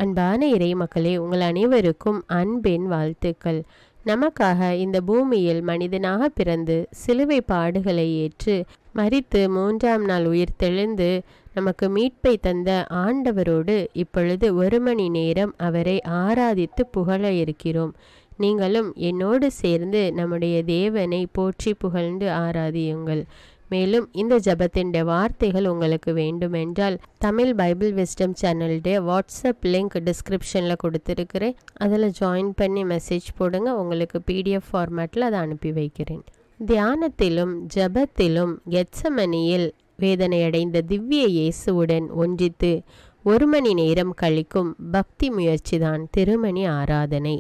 அன்பான இறை மக்களே, உங்கள் அனைவருக்கும் அன்பின் வாழ்த்துக்கள். நமக்காக இந்த பூமியில் மனிதனாக பிறந்து சிலுவை பாடுகளை ஏற்று மரித்து 3ஆம் நாள் உயிர் தெழுந்து நமக்கு மீட்பை தந்த ஆண்டவரோடு இப்பொழுது 1 மணி நேரம் அவரை ஆராதித்து புகழ இருக்கிறோம். நீங்களும் என்னோடு சேர்ந்து நம்முடைய தேவனை போற்றி புகழ்ந்து ஆராதியுங்கள். மேலும் இந்த ஜபத்தின் வார்த்தைகள் உங்களுக்கு வேண்டுமென்றால் தமிழ் பைபிள் விஸ்டம் சேனலுடைய வாட்ஸ்அப் லிங்க் டிஸ்கிரிப்ஷனில் கொடுத்துருக்கிறேன். அதில் ஜாயின் பண்ணி மெசேஜ் போடுங்க. உங்களுக்கு PDF ஃபார்மேட்டில் அதை அனுப்பி வைக்கிறேன். தியானத்திலும் ஜபத்திலும் கெத்சமனியில் வேதனையடைந்த திவ்ய இயேசுவுடன் ஒன்றித்து 1 மணி நேரம் கழிக்கும் பக்தி முயற்சிதான் திருமணி ஆராதனை.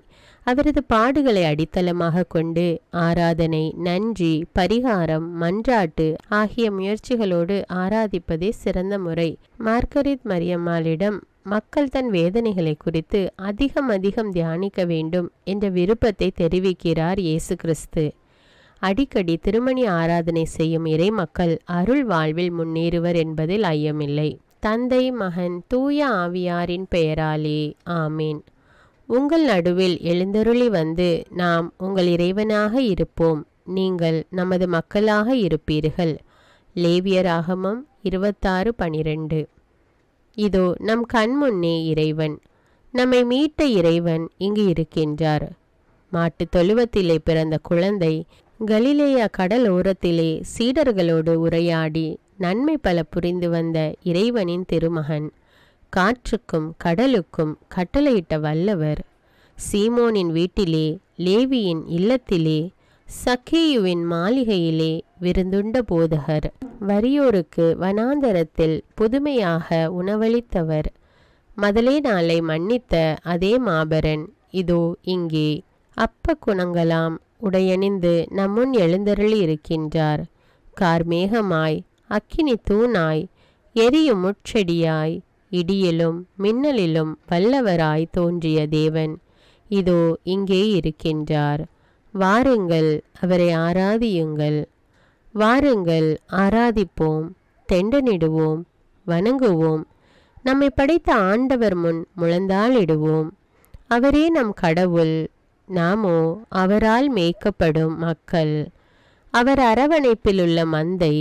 அவரது பாடுகளை அடித்தளமாக கொண்டு ஆராதனை, நன்றி, பரிகாரம், மன்றாட்டு ஆகிய முயற்சிகளோடு ஆராதிப்பதே சிறந்த முறை. மார்கரெட் மரியம்மாளிடம் மக்கள் தன் வேதனைகளை குறித்து அதிகம் தியானிக்க வேண்டும் என்ற விருப்பத்தை தெரிவிக்கிறார் இயேசு கிறிஸ்து. அடிக்கடி திருமணி ஆராதனை செய்யும் இறை மக்கள் அருள் வாழ்வில் முன்னேறுவர் என்பதில் ஐயமில்லை. தந்தை, மகன், தூய ஆவியாரின் பெயராலே ஆமீன். உங்கள் நடுவில் எழுந்தருளி வந்து நாம் உங்கள் இறைவனாக இருப்போம், நீங்கள் நமது மக்களாக இருப்பீர்கள். லேவியராகமம் 26:12. இதோ நம் கண்முன்னே இறைவன், நம்மை மீட்ட இறைவன் இங்கு இருக்கின்றார். மாட்டு தொழுவத்திலே பிறந்த குழந்தை கலிலேயா கடல் ஓரத்திலே சீடர்களோடு உரையாடி நன்மை பல புரிந்து வந்த இறைவனின் திருமகன், காற்றுக்கும் கடலுக்கும் கட்டளையிட்ட வல்லவர், சீமோனின் வீட்டிலே, லேவியின் இல்லத்திலே, சக்கேயுவின் மாளிகையிலே விருந்துண்ட போதகர், வறியோருக்கு வனாந்தரத்தில் புதுமையாக உணவளித்தவர், மதலேனாளை மன்னித்த அதே மாபரன் இதோ இங்கே அப்ப குணங்களாம் உடையணிந்து நம்முன் எழுந்தருளி இருக்கின்றார். கார்மேகமாய், அக்கினி தூணாய், எரியும் முட்செடியாய், இடியிலும் மின்னலிலும் வல்லவராய் தோன்றிய தேவன் இதோ இங்கே இருக்கின்றார். வாருங்கள், அவரை ஆராதியுங்கள். வாருங்கள், ஆராதிப்போம், தெண்டனிடுவோம், வணங்குவோம். நம்மை படைத்த ஆண்டவர் முன் முழந்தாளிடுவோம். அவரே நம் கடவுள், நாமோ அவரால் மேய்க்கப்படும் மக்கள், அவர் அரவணைப்பில் உள்ள மந்தை.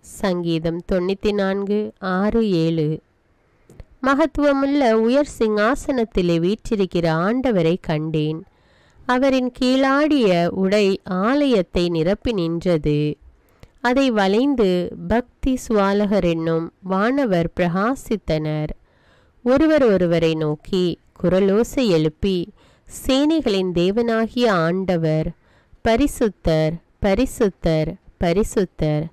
சங்கீதம் 94:6-7. மகத்துவமுள்ள உயர் சிங்காசனத்திலே வீற்றிருக்கிற ஆண்டவரை கண்டேன். அவரின் கீழாடிய உடை ஆலயத்தை நிரப்பி நின்றது. அதை வளைந்து பக்தி சுவாலகர் என்னும் வானவர் பிரகாசித்தனர். ஒருவரை நோக்கி குரலோசை எழுப்பி, சேனைகளின் தேவனாகிய ஆண்டவர் பரிசுத்தர், பரிசுத்தர், பரிசுத்தர்,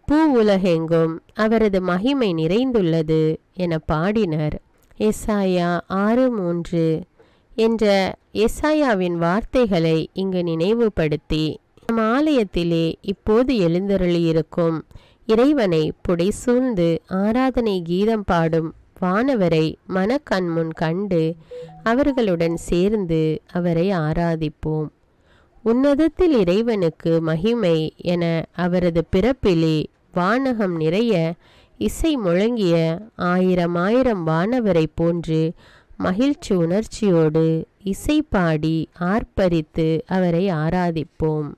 பூ உலகெங்கும் அவரது மகிமை நிறைந்துள்ளது என பாடினர். எசாயா 6:3 என்ற எசாயாவின் வார்த்தைகளை இங்கு நினைவுபடுத்தி நம் ஆலயத்திலே இப்போது எழுந்தருளியிருக்கும் இறைவனை புடைசூழ்ந்து ஆராதனை கீதம் பாடும் வானவரை மனக்கண்முன் கண்டு அவர்களுடன் சேர்ந்து அவரை ஆராதிப்போம். உன்னதத்தில் இறைவனுக்கு மகிமை என அவரது பிறப்பிலே வானகம் நிறைய இசை முழங்கிய 1000 வானவரை போன்று மகிழ்ச்சி உணர்ச்சியோடு இசை பாடி ஆர்ப்பரித்து அவரை ஆராதிப்போம்.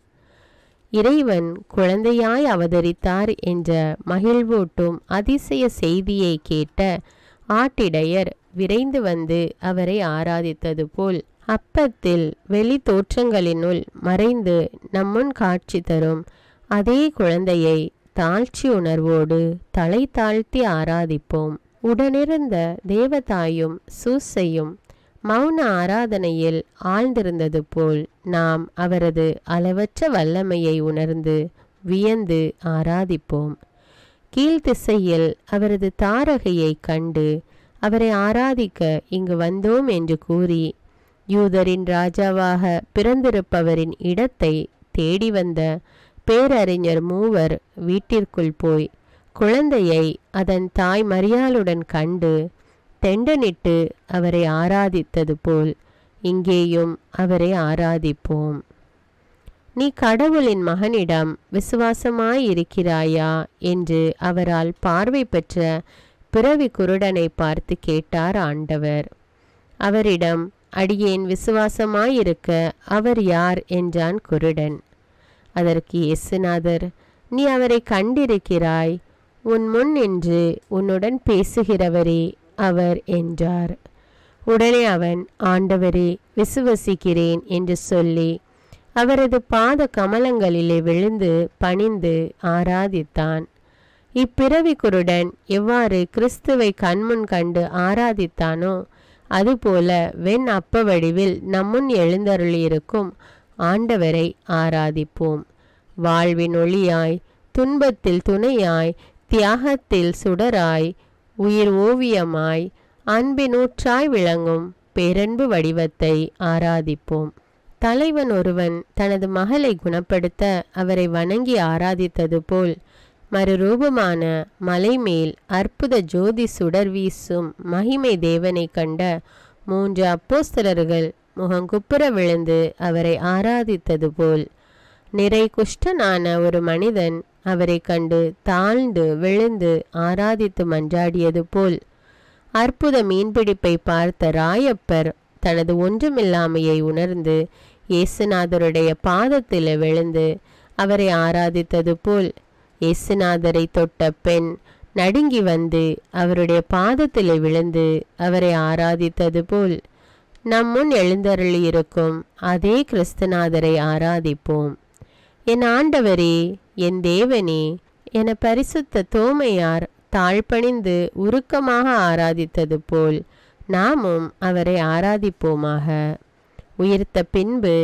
இறைவன் குழந்தையாய் அவதரித்தார் என்ற மகிழ்வூட்டும் அதிசய செய்தியை கேட்ட ஆட்டிடையர் விரைந்து வந்து அவரை ஆராதித்தது போல் அப்பத்தில் வெளி தோற்றங்களினுள் மறைந்து நம்முன் காட்சி தரும் அதே குழந்தையை தாழ்ச்சி உணர்வோடு தலை தாழ்த்தி ஆராதிப்போம். உடனிருந்த தேவதாயும் சூசையும் மௌன ஆராதனையில் ஆழ்ந்திருந்தது போல் நாம் அவரது அளவற்ற வல்லமையை உணர்ந்து வியந்து ஆராதிப்போம். கீழ்த்திசையில் அவரது தாரகையை கண்டு அவரை ஆராதிக்க இங்கு வந்தோம் என்று கூறி யூதரின் ராஜாவாக பிறந்திருப்பவரின் இடத்தை தேடி வந்த பேரறிஞர் 3 வீட்டிற்குள் போய் குழந்தையை அதன் தாய் மரியாளுடன் கண்டு தெண்டனிட்டு அவரை ஆராதித்தது போல் இங்கேயும் அவரை ஆராதிப்போம். நீ கடவுளின் மகனிடம் விசுவாசமாயிருக்கிறாயா என்று அவரால் பார்வை பெற்ற பிறவி குருடனை பார்த்து கேட்டார் ஆண்டவர். அவரிடம், அடியேன் விசுவாசமாயிருக்க அவர் யார் என்றான் குருடன். அதற்கு இயேசுநாதர், நீ அவரை கண்டிருக்கிறாய், உன் முன் நின்று உன்னுடன் பேசுகிறவரே அவர் என்றார். உடனே அவன், ஆண்டவரே, விசுவசிக்கிறேன் என்று சொல்லி அவரது பாத கமலங்களிலே விழுந்து பணிந்து ஆராதித்தான். இப்பிறவி குருடன் எவ்வாறு கிறிஸ்துவை கண்முன் கண்டு ஆராதித்தானோ அதுபோல வெண் அப்ப வடிவில் நம்முன் எழுந்தருளியிருக்கும் ஆண்டவரை ஆராதிப்போம். வாழ்வின் ஒளியாய், துன்பத்தில் துணையாய், தியாகத்தில் சுடராய், உயிர் ஓவியமாய், அன்பினூற்றாய் விளங்கும் பேரன்பு வடிவத்தை ஆராதிப்போம். தலைவன் ஒருவன் தனது மகளை குணப்படுத்த அவரை வணங்கி ஆராதித்தது போல் மறுரூபமான மலைமேல் அற்புத ஜோதி சுடர் வீசும் மகிமை தேவனை கண்ட 3 அப்போஸ்தலர்கள் முகங்குப்புற விழுந்து அவரை ஆராதித்தது போல் நிறை குஷ்டனான ஒரு மனிதன் அவரை கண்டு தாழ்ந்து விழுந்து ஆராதித்து மன்றாடியது போல் அற்புத மீன்பிடிப்பை பார்த்த ராயப்பர் தனது ஒன்றுமில்லாமையை உணர்ந்து இயேசுநாதருடைய பாதத்தில் விழுந்து அவரை ஆராதித்தது போல் இயேசுநாதரை தொட்ட பெண் நடுங்கி வந்து அவருடைய பாதத்தில் விழுந்து அவரை ஆராதித்தது போல் நம் முன் எழுந்தருளியிருக்கும் அதே கிறிஸ்துநாதரை ஆராதிப்போம். என் ஆண்டவரே, என் தேவனே என பரிசுத்த தோமையார் தாழ்பணிந்து உருக்கமாக ஆராதித்தது போல் நாமும் அவரை ஆராதிப்போமாக. உயிர்த்த பின்பு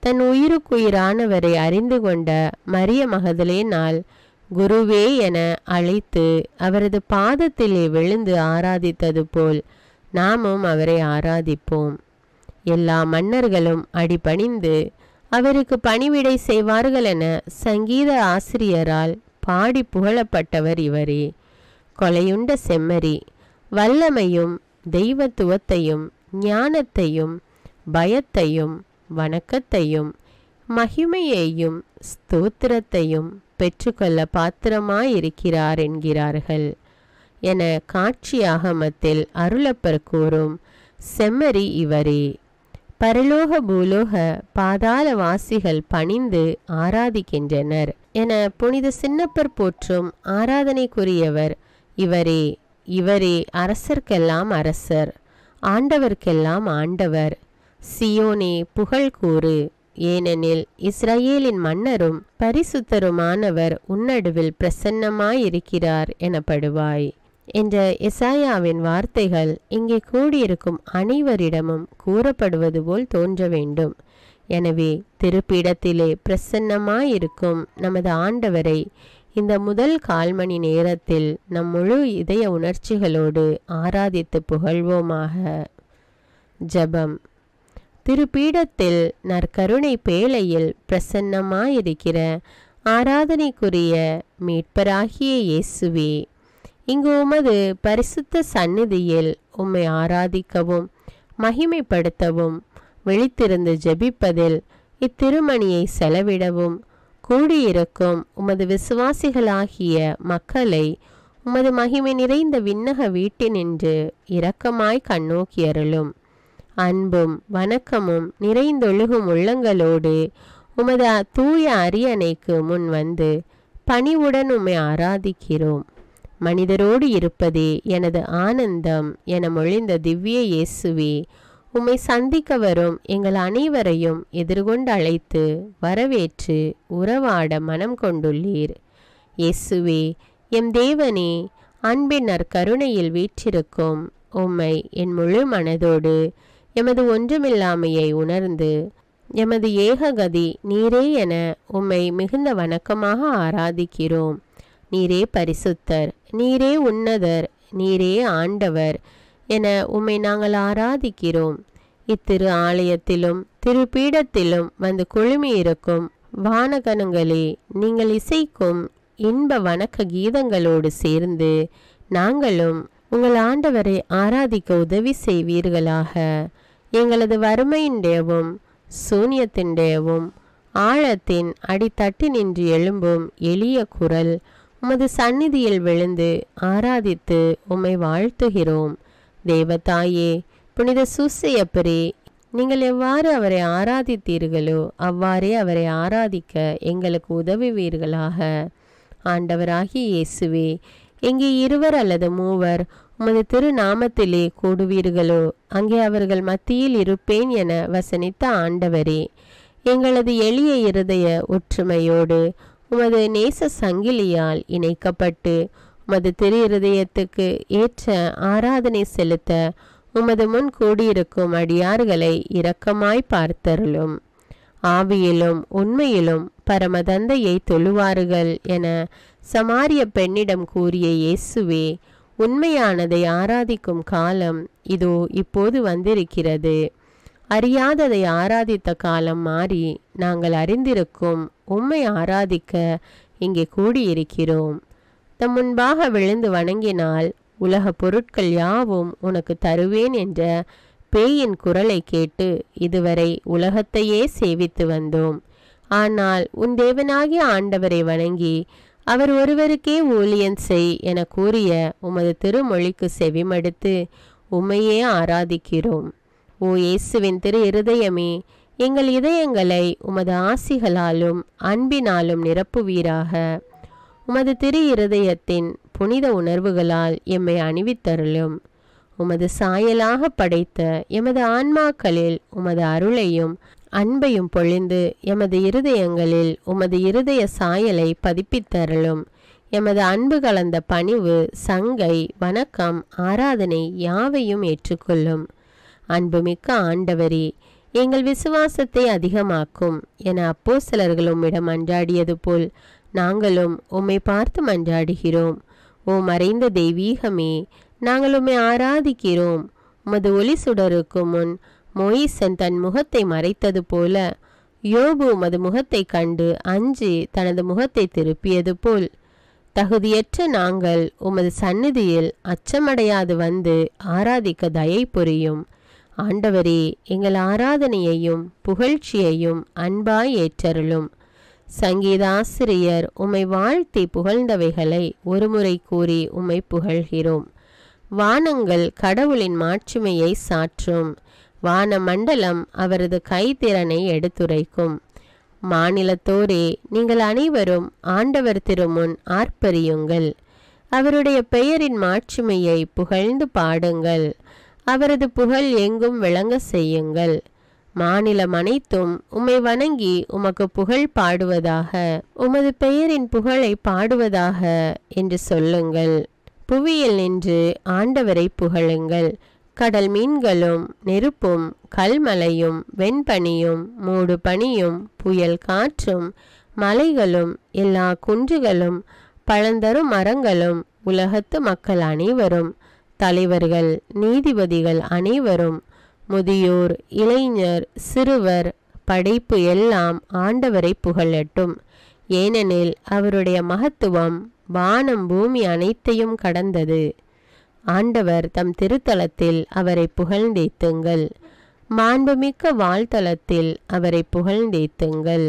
தன் உயிருக்குயிரானவரை அறிந்து கொண்ட மரிய மகதலேனாள் குருவே என அழைத்து அவரது பாதத்திலே விழுந்து ஆராதித்தது போல் நாமும் அவரை ஆராதிப்போம். எல்லா மன்னர்களும் அடிபணிந்து அவருக்கு பணிவிடை செய்வார்கள் என சங்கீத ஆசிரியரால் பாடி புகழப்பட்டவர் இவரே. கொலையுண்ட செம்மறி வல்லமையும் தெய்வத்துவத்தையும் ஞானத்தையும் பயத்தையும் வணக்கத்தையும் மகிமையையும் ஸ்தோத்திரத்தையும் பெற்றுக்கொள்ள பாத்திரமாயிருக்கிறார் என்கிறார்கள் என காட்சியாகமத்தில் அருளப்பர் கூறும் செம்மறி இவரே. பரலோக பூலோக பாதாள வாசிகள் பணிந்து ஆராதிக்கின்றனர் என புனித சின்னப்பர் போற்றும் ஆராதனைக்குரியவர் இவரே. இவரே அரசர்க்கெல்லாம் அரசர், ஆண்டவர்க்கெல்லாம் ஆண்டவர். சியோனே புகழ் கூறு, ஏனெனில் இஸ்ரவேலின் மன்னரும் பரிசுத்தருமானவர் உன்னடுவில் பிரசன்னமாயிருக்கிறார் எனப்படுவாய் என்ற எசாயாவின் வார்த்தைகள் இங்கே கூடியிருக்கும் அனைவரிடமும் கூறப்படுவது போல் தோன்ற வேண்டும். எனவே திருப்பீடத்திலே பிரசன்னமாயிருக்கும் நமது ஆண்டவரை இந்த முதல் 1/4 மணி நேரத்தில் நம் முழு இதய உணர்ச்சிகளோடு ஆராதித்து புகழ்வோமாக. ஜபம். திருப்பீடத்தில் நற்கருணை பேழையில் பிரசன்னமாயிருக்கிற ஆராதனைக்குரிய மீட்பராகிய இயேசுவே, இங்கு உமது பரிசுத்த சந்நிதியில் உம்மை ஆராதிக்கவும் மகிமைப்படுத்தவும் விழித்திருந்து ஜெபிப்பதில் இத்திருமணியை செலவிடவும் கூடியிருக்கும் உமது விசுவாசிகளாகிய மக்களை உமது மகிமை நிறைந்த விண்ணக வீட்டினின்று இரக்கமாய் கண்ணோக்கி அருளும். அன்பும் வணக்கமும் நிறைந்தொழுகும் உள்ளங்களோடு உமது தூய அரியணைக்கு முன் வந்து பணிவுடன் உம்மை ஆராதிக்கிறோம். மனிதரோடு இருப்பதே எனது ஆனந்தம் என மொழிந்த திவ்ய இயேசுவே, உம்மை சந்திக்க வரும் எங்கள் அனைவரையும் எதிர்கொண்டு அழைத்து வரவேற்று உறவாட மனம் கொண்டுள்ளீர். இயேசுவே, எம் தேவனே, அன்பின் நற்கருணையில் வீற்றிருக்கும் உம்மை என் முழு மனதோடு எமது ஒன்றுமில்லாமையை உணர்ந்து எமது ஏககதி நீரே என உம்மை மிகுந்த வணக்கமாக ஆராதிக்கிறோம். நீரே பரிசுத்தர், நீரே உன்னதர், நீரே ஆண்டவர் என உம்மை நாங்கள் ஆராதிக்கிறோம். இத்திரு ஆலயத்திலும் திருப்பீடத்திலும் வந்து குழுமி இருக்கும் வானகணங்களே, நீங்கள் இசைக்கும் இன்ப வணக்க கீதங்களோடு சேர்ந்து நாங்களும் உங்கள் ஆண்டவரை ஆராதிக்க உதவி செய்வீர்களாக. எங்களது வறுமையின்டையவும் சூன்யத்தின்டையவும் ஆழத்தின் அடித்தட்டு நின்று எழும்பும் எளிய குரல் உமது சந்நிதியில் விழுந்து ஆராதித்து உம்மை வாழ்த்துகிறோம். தேவதாயே, புனித சூசையப்பரே, நீங்கள் எவ்வாறு அவரை ஆராதித்தீர்களோ அவ்வாறே அவரை ஆராதிக்க எங்களுக்கு உதவுவீர்களாக. ஆண்டவராகிய இயேசுவே, எங்கே 2 அல்லது 3 உமது திருநாமத்திலே கூடுவீர்களோ அங்கே அவர்கள் மத்தியில் இருப்பேன் என வசனித்த ஆண்டவரே, எங்களது எளிய இருதய ஒற்றுமையோடு உமது நேச சங்கிலியால் இணைக்கப்பட்டு உமது திரு இருதயத்துக்கு ஏற்ற ஆராதனை செலுத்த உமது முன் கூடியிருக்கும் அடியார்களை இரக்கமாய் பார்த்தருளும். ஆவியிலும் உண்மையிலும் பரமதந்தையை தொழுவார்கள் என சமாரிய பெண்ணிடம் கூறிய இயேசுவே, உண்மையானதை ஆராதிக்கும் காலம் இதோ இப்போது வந்திருக்கிறது. அறியாததை ஆராதித்த காலம் மாறி நாங்கள் அறிந்திருக்கும் உம்மை ஆராதிக்க இங்கே கூடியிருக்கிறோம். தம் முன்பாக விழுந்து வணங்கினால் உலக பொருட்கள் யாவும் உனக்கு தருவேன் என்ற பேயின் குரலை கேட்டு இதுவரை உலகத்தையே சேவித்து வந்தோம். ஆனால் உன் தேவனாகிய ஆண்டவரை வணங்கி அவர் ஒருவருக்கே ஊழியம் செய் என கூறிய உமது திருமொழிக்கு செவிமடுத்து உம்மையே ஆராதிக்கிறோம். ஓ இயேசுவின் திரு இருதயமே, எங்கள் இதயங்களை உமது ஆசிகளாலும் அன்பினாலும் நிரப்புவீராக. உமது திரு இருதயத்தின் புனித உணர்வுகளால் எம்மை அணிவித்தருளும். உமது சாயலாக படைத்த எமது ஆன்மாக்களில் உமது அருளையும் அன்பையும் பொழிந்து எமது இருதயங்களில் உமது இருதய சாயலை பதிப்பித்தருளும். எமது அன்பு கலந்த பணிவு, சங்கை, வணக்கம், ஆராதனை யாவையும் ஏற்றுக்கொள்ளும். அன்புமிக்க ஆண்டவரே, எங்கள் விசுவாசத்தை அதிகமாக்கும் என அப்போஸ்தலர்கள் உம்மிடம் மன்றாடியது போல் நாங்களும் உம்மை பார்த்து மன்றாடுகிறோம். ஓ மறைந்த தெய்வீகமே, நாங்கள் உம்மை ஆராதிக்கிறோம். உமது ஒளி சுடருக்கு முன் மோயிசன் தன் முகத்தை மறைத்தது போல யோபு உமது முகத்தை கண்டு அஞ்சி தனது முகத்தை திருப்பியது போல் தகுதியற்ற நாங்கள் உமது சந்நிதியில் அச்சமடையாது வந்து ஆராதிக்க தயை புரியும். ஆண்டவரே, எங்கள் ஆராதனையையும் புகழ்ச்சியையும் அன்பாய் ஏற்றருளும். சங்கீதாசிரியர் உம்மை வாழ்த்தி புகழ்ந்தவைகளை ஒருமுறை கூறி உம்மை புகழ்கிறோம். வானங்கள் கடவுளின் மாட்சிமையை சாற்றும். வான மண்டலம் அவரது கைத்திறனை எடுத்துரைக்கும். மாநிலத்தோரே, நீங்கள் அனைவரும் ஆண்டவர் திருமுன் ஆர்ப்பரியுங்கள். அவருடைய பெயரின் மாட்சிமையை புகழ்ந்து பாடுங்கள். அவரது புகழ் எங்கும் விளங்க செய்யுங்கள். மாநிலம் அனைத்தும் உம்மை வணங்கி உமக்கு புகழ் பாடுவதாக, உமது பெயரின் புகழை பாடுவதாக என்று சொல்லுங்கள். புவியில் நின்று ஆண்டவரை புகழுங்கள். கடல் மீன்களும் நெருப்பும் கல்மலையும் வெண்பனியும் மூடு பனியும் புயல் காற்றும் மலைகளும் எல்லா குன்றுகளும் பழந்தரும் மரங்களும் உலகத்து மக்கள் அனைவரும், தலைவர்கள், நீதிபதிகள் அனைவரும், முதியோர், இளைஞர், சிறுவர், படைப்பு எல்லாம் ஆண்டவரை புகழட்டும். ஏனெனில் அவருடைய மகத்துவம் வானம் பூமி அனைத்தையும் கடந்தது. ஆண்டவர் தம் திருத்தலத்தில் அவரை புகழ்ந்தேத்துங்கள். மாண்புமிக்க வாழ்த்தலத்தில் அவரை புகழ்ந்தேத்துங்கள்.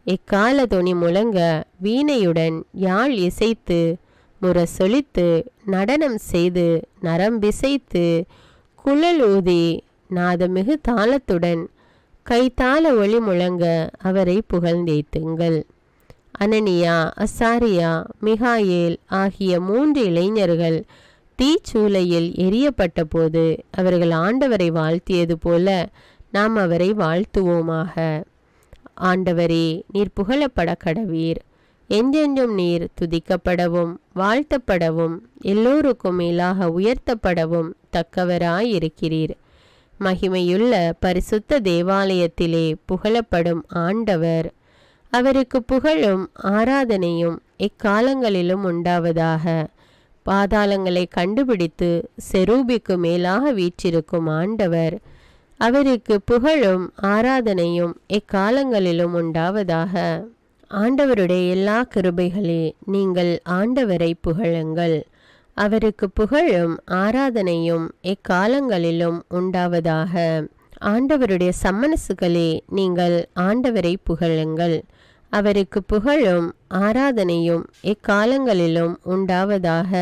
எக்கால தொனி முழங்க வீணையுடன் யாழ் இசைத்து முரசொலித்து நடனம் செய்து நரம்பிசைத்து குழல் ஊதி நாதமிகு தாளத்துடன் கைத்தாள ஒளி முழங்க அவரை புகழ்ந்தேத்துங்கள். அனனியா, அசாரியா, மிகாயேல் ஆகிய 3 இளைஞர்கள் தீச்சூளையில் எரியப்பட்ட போது அவர்கள் ஆண்டவரை வாழ்த்தியது போல நாம் அவரை வாழ்த்துவோமாக. ஆண்டவரே, நீர் புகழப்பட கடவீர். என்றென்றும் நீர் துதிக்கப்படவும் வாழ்த்தப்படவும் எல்லோருக்கும் மேலாக உயர்த்தப்படவும் தக்கவராயிருக்கிறீர். மகிமையுள்ள பரிசுத்த தேவாலயத்திலே புகழப்படும் ஆண்டவர், அவருக்கு புகழும் ஆராதனையும் எக்காலங்களிலும் உண்டாவதாக. பாதாளங்களை கண்டுபிடித்து செரூபிக்கு மேலாக வீற்றிருக்கும் ஆண்டவர், அவருக்கு புகழும் ஆராதனையும் எக்காலங்களிலும் உண்டாவதாக. ஆண்டவருடைய எல்லா கிருபைகளே, நீங்கள் ஆண்டவரை புகழுங்கள். அவருக்கு புகழும் ஆராதனையும் எக்காலங்களிலும் உண்டாவதாக. ஆண்டவருடைய சம்மனசுகளே, நீங்கள் ஆண்டவரை புகழுங்கள். அவருக்கு புகழும் ஆராதனையும் எக்காலங்களிலும் உண்டாவதாக.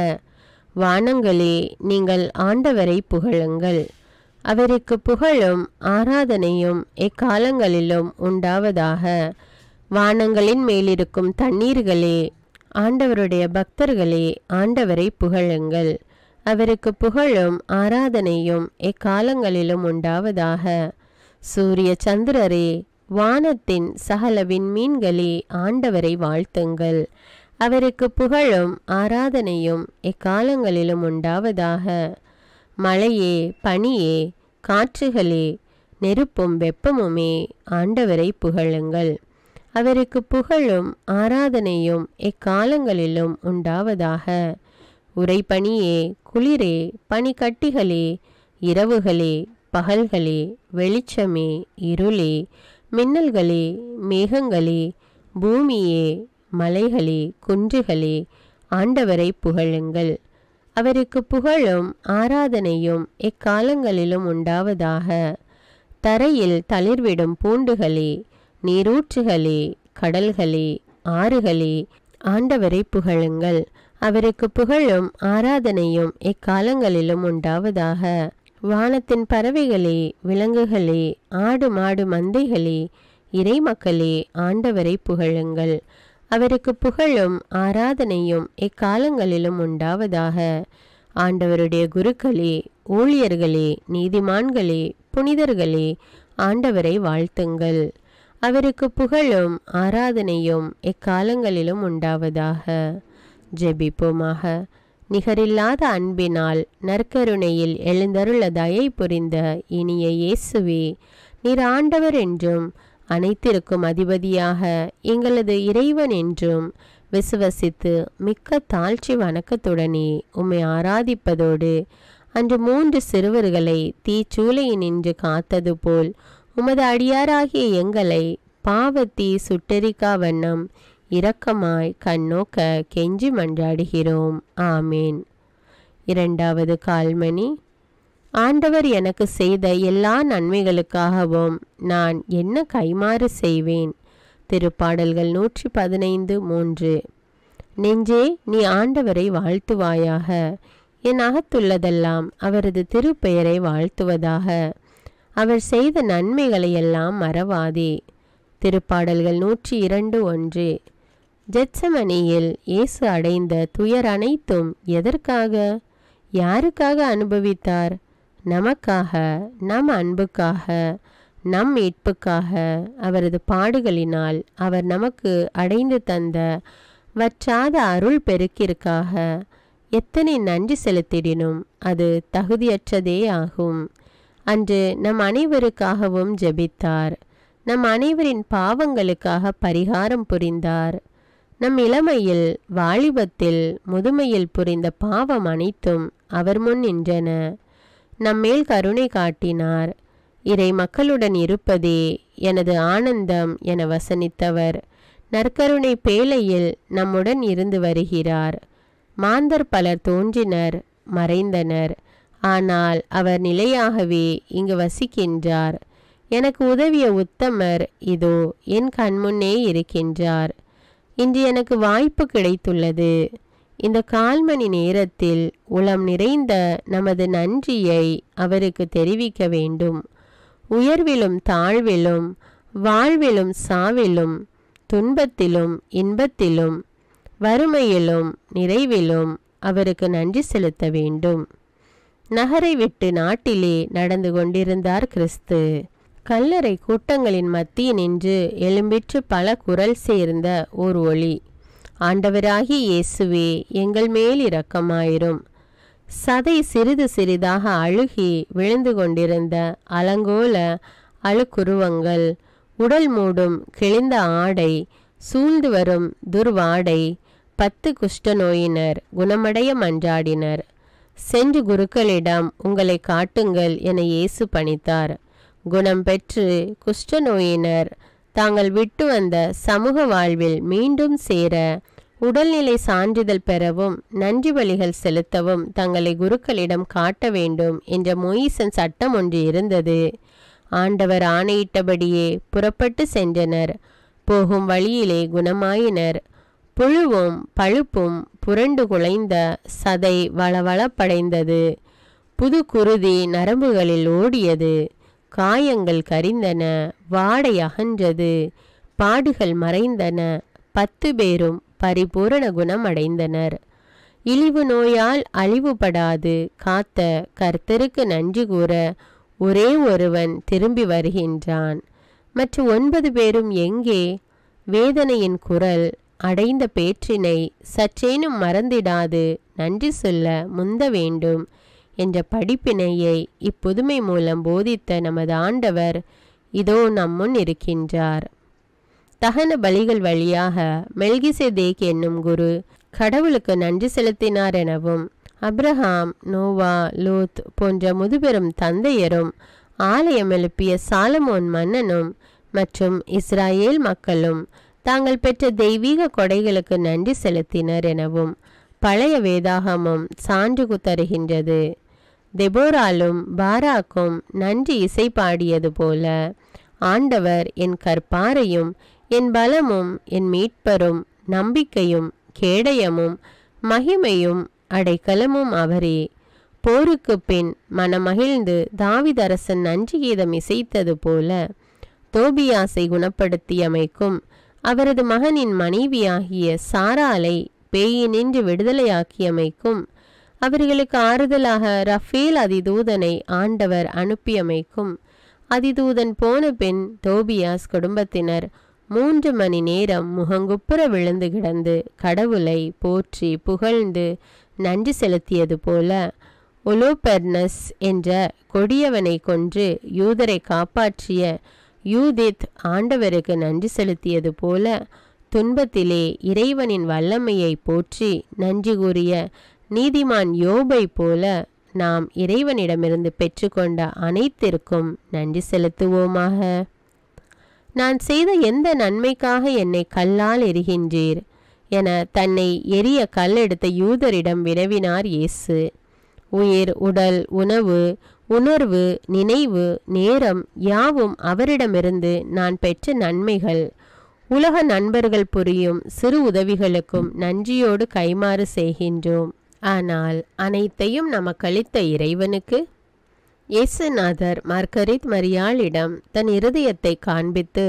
வானங்களே, நீங்கள் ஆண்டவரை புகழுங்கள். அவருக்கு புகழும் ஆராதனையும் எக்காலங்களிலும் உண்டாவதாக. வானங்களின் மேலிருக்கும் தண்ணீர்களே, ஆண்டவருடைய பக்தர்களே, ஆண்டவரை புகழுங்கள். அவருக்கு புகழும் ஆராதனையும் எக்காலங்களிலும் உண்டாவதாக. சூரிய சந்திரரே, வானத்தின் சகல விண்மீன்களே, ஆண்டவரை வாழ்த்துங்கள். அவருக்கு புகழும் ஆராதனையும் எக்காலங்களிலும் உண்டாவதாக. மழையே, பனியே, காற்றுகளே, நெருப்பும் வெப்பமுமே, ஆண்டவரை புகழுங்கள். அவருக்கு புகழும் ஆராதனையும் எக்காலங்களிலும் உண்டாவதாக. உறைபனியே, குளிரே, பனிக்கட்டிகளே, இரவுகளே, பகல்களே, வெளிச்சமே, இருளே, மின்னல்களே, மேகங்களே, பூமியே, மலைகளே, குன்றுகளே, ஆண்டவரை புகழுங்கள். அவருக்கு புகழும் ஆராதனையும் எக்காலங்களிலும் உண்டாவதாக. தரையில் தளிர்விடும் பூண்டுகளே, நீரூற்றுகளே, கடல்களே, ஆறுகளே, ஆண்டவரை புகழுங்கள். அவருக்கு புகழும் ஆராதனையும் எக்காலங்களிலும் உண்டாவதாக. வானத்தின் பறவைகளே, விலங்குகளே, ஆடு மாடு மந்தைகளே, இறைமக்களே, ஆண்டவரை புகழுங்கள். அவருக்கு புகழும் ஆராதனையும் எக்காலங்களிலும் உண்டாவதாக. ஆண்டவருடைய குருக்களே, ஊழியர்களே, நீதிமான்களே, புனிதர்களே, ஆண்டவரை வாழ்த்துங்கள். அவருக்கு புகழும் ஆராதனையும் எக்காலங்களிலும் உண்டாவதாக. ஜெபிப்போமாக. நிகரில்லாத அன்பினால் நற்கருணையில் எழுந்தருள தயை புரிந்த இனிய இயேசுவே, நீர் ஆண்டவர் என்றும் அனைத்திற்கும் அதிபதியாக எங்களது இறைவன் என்றும் விசுவசித்து மிக்க தாழ்ச்சி வணக்கத்துடனே உம்மை ஆராதிப்பதோடு, அன்று 3 சிறுவர்களை தீச்சூளையினின்று காத்தது போல் உமது அடியாராகிய எங்களை பாவத்தீ சுட்டெரிக்கா வண்ணம் இரக்கமாய் கண்ணோக்க கெஞ்சி மன்றாடுகிறோம். ஆமேன். 2வது கால்மணி. ஆண்டவர் எனக்கு செய்த எல்லா நன்மைகளுக்காகவும் நான் என்ன கைமாறு செய்வேன்? திருப்பாடல்கள் 115:3. நெஞ்சே, நீ ஆண்டவரை வாழ்த்துவாயாக. என் அகத்துள்ளதெல்லாம் அவரது திருப்பெயரை வாழ்த்துவதாக. அவர் செய்த நன்மைகளையெல்லாம் மறவாதே. திருப்பாடல்கள் 102:1. ஜெத்சமனியில் இயேசு அடைந்த துயர் அனைத்தும் எதற்காக, யாருக்காக அனுபவித்தார்? நமக்காக, நம் அன்புக்காக, நம் மீட்புக்காக. அவரது பாடுகளினால் அவர் நமக்கு அடைந்து தந்த வற்றாத அருள் பெருக்கிற்காக எத்தனை நன்றி செலுத்திடினும் அது தகுதியற்றதே ஆகும். அன்று நம் அனைவருக்காகவும் ஜெபித்தார். நம் அனைவரின் பாவங்களுக்காக பரிகாரம் புரிந்தார். நம் இளமையில், வாலிபத்தில், முதுமையில் புரிந்த பாவம் அனைத்தும் அவர் முன் நின்றன. நம்மேல் கருணை காட்டினார். இறை மக்களுடன் இருப்பதே எனது ஆனந்தம் என வசனித்தவர் நற்கருணை பேழையில் நம்முடன் இருந்து வருகிறார். மாந்தர் பலர் தோன்றினர், மறைந்தனர். ஆனால் அவர் நிலையாகவே இங்கு வசிக்கின்றார். எனக்கு உதவிய உத்தமர் இதோ என் கண்முன்னே இருக்கின்றார். இன்று எனக்கு வாய்ப்பு கிடைத்துள்ளது. இந்த 1/4 மணி நேரத்தில் உளம் நிறைந்த நமது நன்றியை அவருக்கு தெரிவிக்க வேண்டும். உயர்விலும் தாழ்விலும், வாழ்விலும் சாவிலும், துன்பத்திலும் இன்பத்திலும், வறுமையிலும் நிறைவிலும் அவருக்கு நன்றி செலுத்த வேண்டும். நகரை விட்டு நாட்டிலே நடந்து கொண்டிருந்தார் கிறிஸ்து. கல்லறை கூட்டங்களின் மத்தியினின்று எழும்பிற்று பல குரல் சேர்ந்த ஓர் ஒளி. ஆண்டவராகிய இயேசுவே, எங்கள் மேல் இரக்கமாயிரும். சதை சிறிது சிறிதாக அழுகி விழுந்து கொண்டிருந்த அலங்கோல அழுக்குருவங்கள், உடல் மூடும் கிழிந்த ஆடை, சூழ்ந்து வரும் துர்வாடை. 10 குஷ்ட நோயினர் குணமடைய மன்றாடினர். சென்று குருக்களிடம் உங்களை காட்டுங்கள் என இயேசு பணித்தார். குணம் பெற்று குஷ்ட நோயினர் தாங்கள் விட்டு வந்த சமூக வாழ்வில் மீண்டும் சேர, உடல்நிலை சான்றிதழ் பெறவும், நன்றி பலிகள் செலுத்தவும் தங்களை குருக்களிடம் காட்ட வேண்டும் என்ற மோயிசன் சட்டம் ஒன்று இருந்தது. ஆண்டவர் ஆணையிட்டபடியே புறப்பட்டு சென்றனர். போகும் வழியிலே குணமாயினர். புழுவும் பழுப்பும் புரண்டு குலைந்த சதை வளவளப்படைந்தது. புது குருதி நரம்புகளில் ஓடியது. காயங்கள் கரிந்தன, வாடை அகன்றது, பாடுகள் மறைந்தன. 10 பேரும் பரிபூரண குணம் அடைந்தனர். இழிவு நோயால் அழிவுபடாது காத்த கர்த்தருக்கு நன்றி கூற ஒரே ஒருவன் திரும்பி வருகின்றான். மற்ற 9 பேரும் எங்கே? வேதனையின் குரல் அடைந்த பேற்றினை சற்றேனும் மறந்திடாது நன்றி சொல்ல முந்த வேண்டும் என்ற படிப்பினையை இப்புதுமை மூலம் போதித்த நமது ஆண்டவர் இதோ நம்முன் இருக்கின்றார். தகன பலிகள் வழியாக மெல்கிசேதேக் என்னும் குரு கடவுளுக்கு நன்றி செலுத்தினார் எனவும், அப்ரஹாம், நோவா, லோத் போன்ற முதுபெரும் தந்தையரும் ஆலயம் எழுப்பிய சாலமோன் மன்னனும் மற்றும் இஸ்ராயேல் மக்களும் தாங்கள் பெற்ற தெய்வீக கொடைகளுக்கு நன்றி செலுத்தினர் எனவும் பழைய வேதாகமும் சான்று தருகின்றது. தெபோராலும் பாராக்கும் நன்றி இசை பாடியது போல, ஆண்டவர் என் கற்பாரையும் என் பலமும் என் மீட்பரும் நம்பிக்கையும் கேடயமும் மகிமையும் அடைக்கலமும் அவரே. போருக்கு பின் மனமகிழ்ந்து தாவீதரசன் நன்றி கீதம் இசைத்தது போல, தோபியாசை குணப்படுத்தியமைக்கும் அவரது மகனின் மனைவியாகிய சாராலை பேயினின்று விடுதலையாக்கியமைக்கும், அவர்களுக்கு ஆறுதலாக ரஃபேல் அதிதூதனை ஆண்டவர் அனுப்பியமைக்கும், அதிதூதன் போன பின் தோபியாஸ் குடும்பத்தினர் 3 மணி நேரம் முகங்குப்புற விழுந்து கிடந்து கடவுளை போற்றி புகழ்ந்து நன்றி செலுத்தியது போல, ஒலோபெர்னஸ் என்ற கொடியவனை கொன்று யூதரை காப்பாற்றிய யூதித் ஆண்டவருக்கு நன்றி செலுத்தியது போல, துன்பத்திலே இறைவனின் வல்லமையை போற்றி நன்றி கூறிய நீதிமான் யோபை போல நாம் இறைவனிடமிருந்து பெற்றுக்கொண்ட அனைத்திற்கும் நன்றி செலுத்துவோமாக. நான் செய்த எந்த நன்மைக்காக என்னை கல்லால் எரிகின்றீர் என தன்னை எரிய கல்லெடுத்த யூதரிடம் வினவினார் இயேசு. உயிர், உடல், உணவு, உணர்வு, நினைவு, நேரம் யாவும் அவரிடமிருந்து நான் பெற்ற நன்மைகள். உலக நண்பர்கள் புரியும் சிறு உதவிகளுக்கும் நன்றியோடு கைமாறு செய்கின்றோம். ஆனால் அனைத்தையும் நமக்களித்த இறைவனுக்கு இயேசுநாதர் மார்கரித் மரியாளிடம் தன் இருதயத்தை காண்பித்து,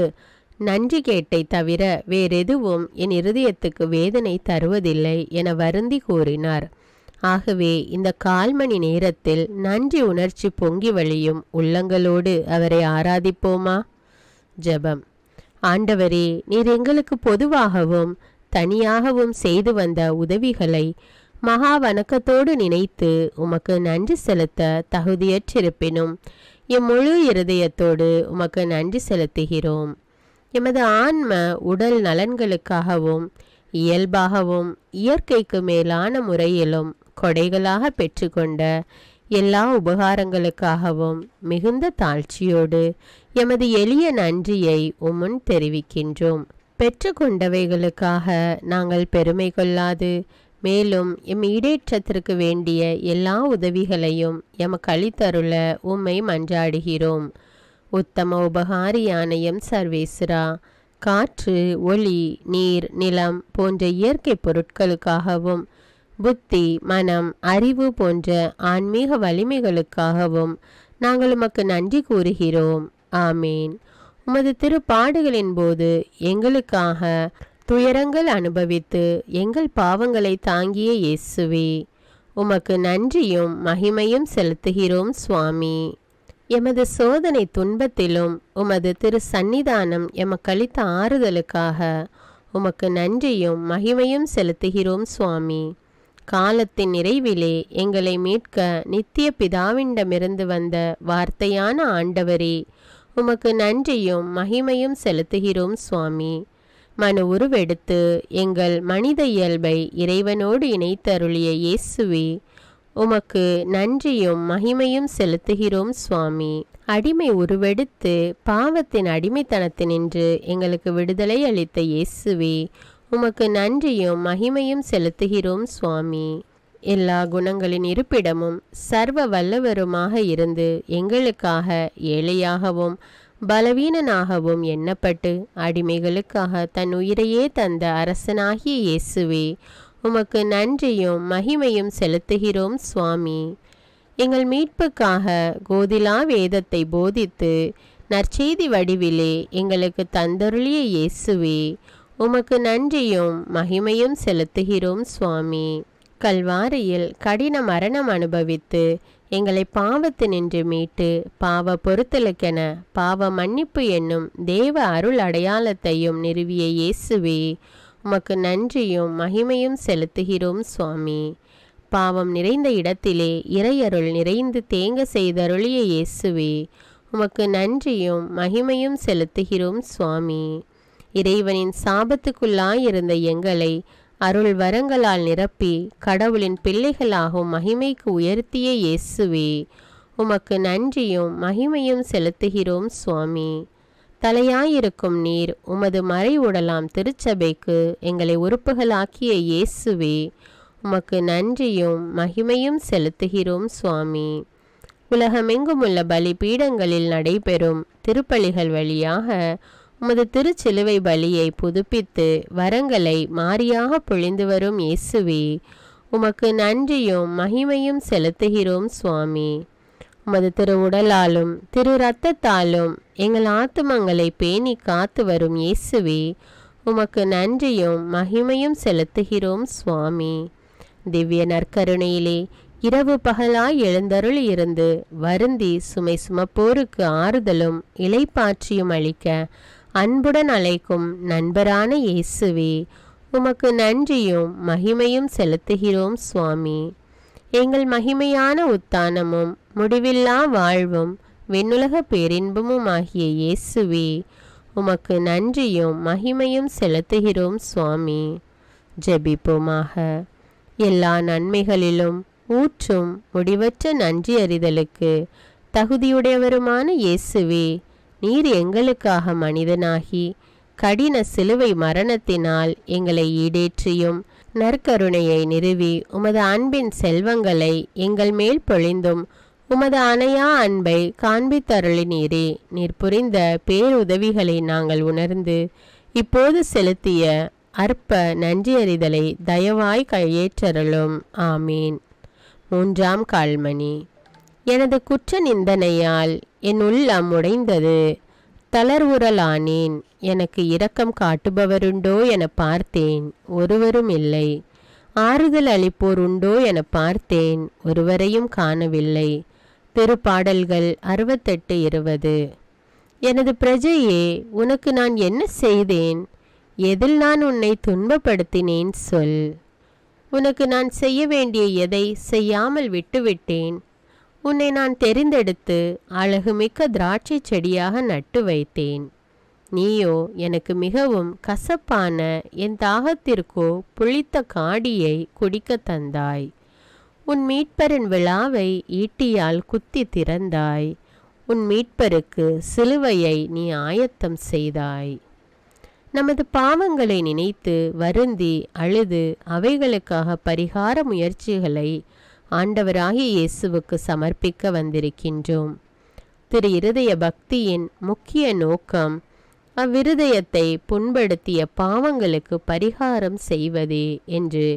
நன்றி கேட்டை தவிர வேறெதுவும் என் இருதயத்துக்கு வேதனை தருவதில்லை என வருந்தி கூறினார். ஆகவே இந்த 1/4 மணி நேரத்தில் நன்றி உணர்ச்சி பொங்கி வழியும் உள்ளங்களோடு அவரை ஆராதிப்போமா? ஜெபம். ஆண்டவரே, நீர் எங்களுக்கு பொதுவாகவும் தனியாகவும் செய்து வந்த உதவிகளை மகா வணக்கத்தோடு நினைத்து உமக்கு நன்றி செலுத்த தகுதியற்றிருப்பினும் முழு இருதயத்தோடு உமக்கு நன்றி செலுத்துகிறோம். எமது ஆன்ம உடல் நலன்களுக்காகவும் இயல்பாகவும் இயற்கைக்கு மேலான முறையிலும் கொடைகளாக பெற்றுக்கொண்ட எல்லா உபகாரங்களுக்காகவும் மிகுந்த தாழ்ச்சியோடு எமது எளிய நன்றியை உம்முன் தெரிவிக்கின்றோம். பெற்றுக்கொண்டவைகளுக்காக நாங்கள் பெருமை கொள்ளாது, மேலும் எம் ஈடேற்றத்திற்கு வேண்டிய எல்லா உதவிகளையும் எமக்கு அளித்தருள உம்மை மன்றாடுகிறோம். உத்தம உபகாரியான எம் சர்வேஸ்வரா, காற்று, ஒளி, நீர், நிலம் போன்ற இயற்கை பொருட்களுக்காகவும் புத்தி, மனம், அறிவு போன்ற ஆன்மீக வலிமைகளுக்காகவும் நாங்கள் உமக்கு நன்றி கூறுகிறோம். ஆமீன். உமது திருப்பாடுகளின் போது எங்களுக்காக துயரங்கள் அனுபவித்து எங்கள் பாவங்களை தாங்கிய இயேசுவே, உமக்கு நன்றியும் மகிமையும் செலுத்துகிறோம் சுவாமி. எமது சோதனை துன்பத்திலும் உமது திரு சந்நிதானம் எமக்களித்த ஆறுதலுக்காக உமக்கு நன்றியும் மகிமையும் செலுத்துகிறோம் சுவாமி. காலத்தின் நிறைவிலே எங்களை மீட்க நித்திய பிதாவிண்டமிருந்து வந்த வார்த்தையான ஆண்டவரே, உமக்கு நன்றியும் மகிமையும் செலுத்துகிறோம் சுவாமி. மனு உருவெடுத்து எங்கள் மனித இயல்பை இறைவனோடு இணைத்தருளிய இயேசுவே, உமக்கு நன்றியும் மகிமையும் செலுத்துகிறோம் சுவாமி. அடிமை உருவெடுத்து பாவத்தின் அடிமைத்தனத்தினின்று எங்களுக்கு விடுதலை அளித்த இயேசுவே, உமக்கு நன்றியும் மகிமையும் செலுத்துகிறோம் சுவாமி. எல்லா குணங்களின் இருப்பிடமும் சர்வ வல்லவருமாக இருந்து எங்களுக்காக ஏழையாகவும் பலவீனனாகவும் எண்ணப்பட்டு அடிமைகளுக்காக தன் உயிரையே தந்த அரசனாகிய இயேசுவே, உமக்கு நன்றியும் மகிமையும் செலுத்துகிறோம் சுவாமி. எங்கள் மீட்புக்காக கோதிலா வேதத்தை போதித்து நற்செய்தி வடிவிலே எங்களுக்கு தந்தருளிய இயேசுவே, உமக்கு நன்றியும் மகிமையும் செலுத்துகிறோம் சுவாமி. கல்வாரியில் கடின மரணம் அனுபவித்து எங்களை பாவத்தினின்று மீட்டு பாவ பொறுத்தலுக்கென பாவ மன்னிப்பு என்னும் தேவ அருள் அடையாளத்தையும் நிறுவிய இயேசுவே, உமக்கு நன்றியும் மகிமையும் செலுத்துகிறோம் சுவாமி. பாவம் நிறைந்த இடத்திலே இறையருள் நிறைந்து தேங்க செய்தருளிய இயேசுவே, உமக்கு நன்றியும் மகிமையும் செலுத்துகிறோம் சுவாமி. இறைவனின் சாபத்துக்குள்ளாயிருந்த எங்களை அருள் வரங்களால் நிரப்பி கடவுளின் பிள்ளைகளாகும் மகிமைக்கு உயர்த்திய இயேசுவே, உமக்கு நன்றியும் மகிமையும் செலுத்துகிறோம் சுவாமி. தலையாயிருக்கும் நீர் உமது மறை உடலாம் திருச்சபைக்கு எங்களை உறுப்புகளாக்கிய இயேசுவே, உமக்கு நன்றியும் மகிமையும் செலுத்துகிறோம் சுவாமி. உலகமெங்குமுள்ள பலிபீடங்களில் நடைபெறும் திருப்பலிகள் வழியாக உமது திருச்சிலுவை பலியை புதுப்பித்து வரங்களை மாறியாக பொழிந்து வரும் இயேசுவே, உமக்கு நன்றியும் மகிமையும் செலுத்துகிறோம் சுவாமி. உமது திருவுடலாலும் திரு இரத்தத்தாலும் எங்கள் ஆத்துமங்களை பேணி காத்து வரும் இயேசுவே, உமக்கு நன்றியும் மகிமையும் செலுத்துகிறோம் சுவாமி. திவ்ய நற்கருணையிலே இரவு பகலாய் எழுந்தருள் இருந்து வருந்தி சுமை சுமப்போருக்கு ஆறுதலும் இளைப்பாற்றியும் அளிக்க அன்புடன் அழைக்கும் நண்பரான இயேசுவே, உமக்கு நன்றியும் மகிமையும் செலுத்துகிறோம் சுவாமி. எங்கள் மகிமையான உத்தானமும் முடிவில்லா வாழ்வும் விண்ணுலக பேரின்பமும் ஆகிய இயேசுவே, உமக்கு நன்றியும் மகிமையும் செலுத்துகிறோம் சுவாமி. ஜெபிப்போமாக. எல்லா நன்மைகளிலும் ஊற்றும் முடிவற்ற நன்றி அறிதலுக்கு தகுதியுடையவருமான இயேசுவே, நீர் எங்களுக்காக மனிதனாகி கடின சிலுவை மரணத்தினால் எங்களை ஈடேற்றியும் நற்கருணையை நிறுவி உமது அன்பின் செல்வங்களை எங்கள் மேல் பொழிந்தும் உமது அணையா அன்பை காண்பித்தருளினீரே. நீர் புரிந்த பேருதவிகளை நாங்கள் உணர்ந்து இப்போது செலுத்திய அற்ப நன்றியறிதலை தயவாய் கையேற்றருளும். ஆமீன். 3ஆம் கால்மணி. எனது குற்ற நிந்தனையால் என் உள்ளம் உடைந்தது, தளர்வுறலானேன். எனக்கு இரக்கம் காட்டுபவருண்டோ என பார்த்தேன், ஒருவரும் இல்லை. ஆறுதல் அளிப்போர் உண்டோ என பார்த்தேன், ஒருவரையும் காணவில்லை. திருப்பாடல்கள் 68:20. எனது பிரஜையே, உனக்கு நான் என்ன செய்தேன்? எதில் நான் உன்னை துன்பப்படுத்தினேன் சொல். உனக்கு நான் செய்ய வேண்டிய எதை செய்யாமல் விட்டுவிட்டேன்? உன்னை நான் தெரிந்தெடுத்து அழகுமிக்க திராட்சை செடியாக நட்டு வைத்தேன். நீயோ எனக்கு மிகவும் கசப்பான என் தாகத்திற்கோ புளித்த காடியை குடிக்க தந்தாய். உன் மீட்பரின் விழாவை ஈட்டியால் குத்தி திறந்தாய். உன் மீட்பருக்கு சிலுவையை நீ ஆயத்தம் செய்தாய். நமது பாவங்களை நினைத்து வருந்தி அழுது அவைகளுக்காக பரிகார முயற்சிகளை ஆண்டவராகிய இயேசுவுக்கு சமர்ப்பிக்க வந்திருக்கின்றோம். திரு இருதய பக்தியின் முக்கிய நோக்கம் அவ்விருதயத்தை புண்படுத்திய பாவங்களுக்கு பரிகாரம் செய்வதே என்று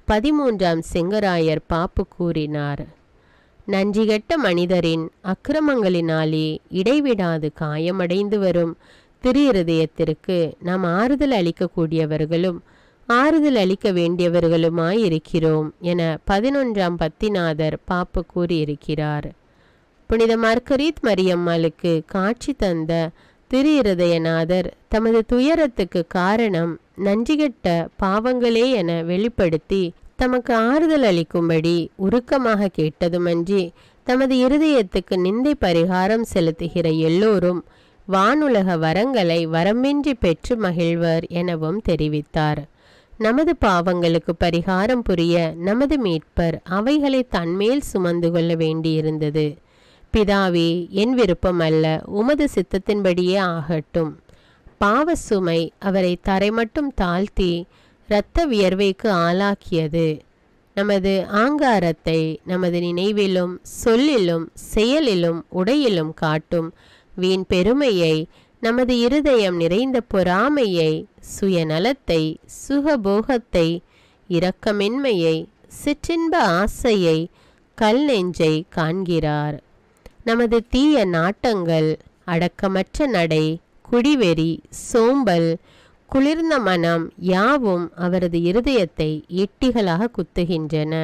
13ஆம் செங்கராயர் பாப்பு கூறினார். நன்றிகெட்ட மனிதரின் அக்கிரமங்களினாலே இடைவிடாது காயமடைந்து வரும் திரு இருதயத்திற்கு நாம் ஆறுதல் அளிக்கக்கூடியவர்களும் ஆறுதல் அளிக்க வேண்டியவர்களுமாயிருக்கிறோம் என 11ஆம் பத்திநாதர் பாப்பு கூறியிருக்கிறார். புனித மார்கரீத் மரியம்மாளுக்கு காட்சி தந்த திரு இருதயநாதர் தமது துயரத்துக்கு காரணம் நன்றிகெட்ட பாவங்களே என வெளிப்படுத்தி தமக்கு ஆறுதல் அளிக்கும்படி உருக்கமாக கேட்டதுமன்றி தமது இருதயத்துக்கு நிந்தை பரிகாரம் செலுத்துகிற எல்லோரும் வானுலக வரங்களை வரம்பின்றி பெற்று மகிழ்வர் எனவும் தெரிவித்தார். நமது பாவங்களுக்கு பரிகாரம் புரிய நமது மீட்பர் அவைகளை தன்மேல் சுமந்து கொள்ள வேண்டியிருந்தது. பிதாவே, என் விருப்பம் அல்ல, உமது சித்தத்தின்படியே ஆகட்டும். பாவ சுமை அவரை தரை மட்டும் தாழ்த்தி இரத்த வியர்வைக்கு ஆளாக்கியது. நமது ஆங்காரத்தை நமது நினைவிலும் சொல்லிலும் செயலிலும் உடையிலும் காட்டும் வீண் பெருமையை, நமது இருதயம் நிறைந்த பொறாமையை, சுயநலத்தை, சுகபோகத்தை, இரக்கமின்மையை, சிற்றின்ப ஆசையை, கல் நெஞ்சை காண்கிறார். நமது தீய நாட்டங்கள், அடக்கமற்ற நடை, குடிவெறி, சோம்பல், குளிர்ந்த மனம் யாவும் அவரது இருதயத்தை ஈட்டிகளாக குத்துகின்றன.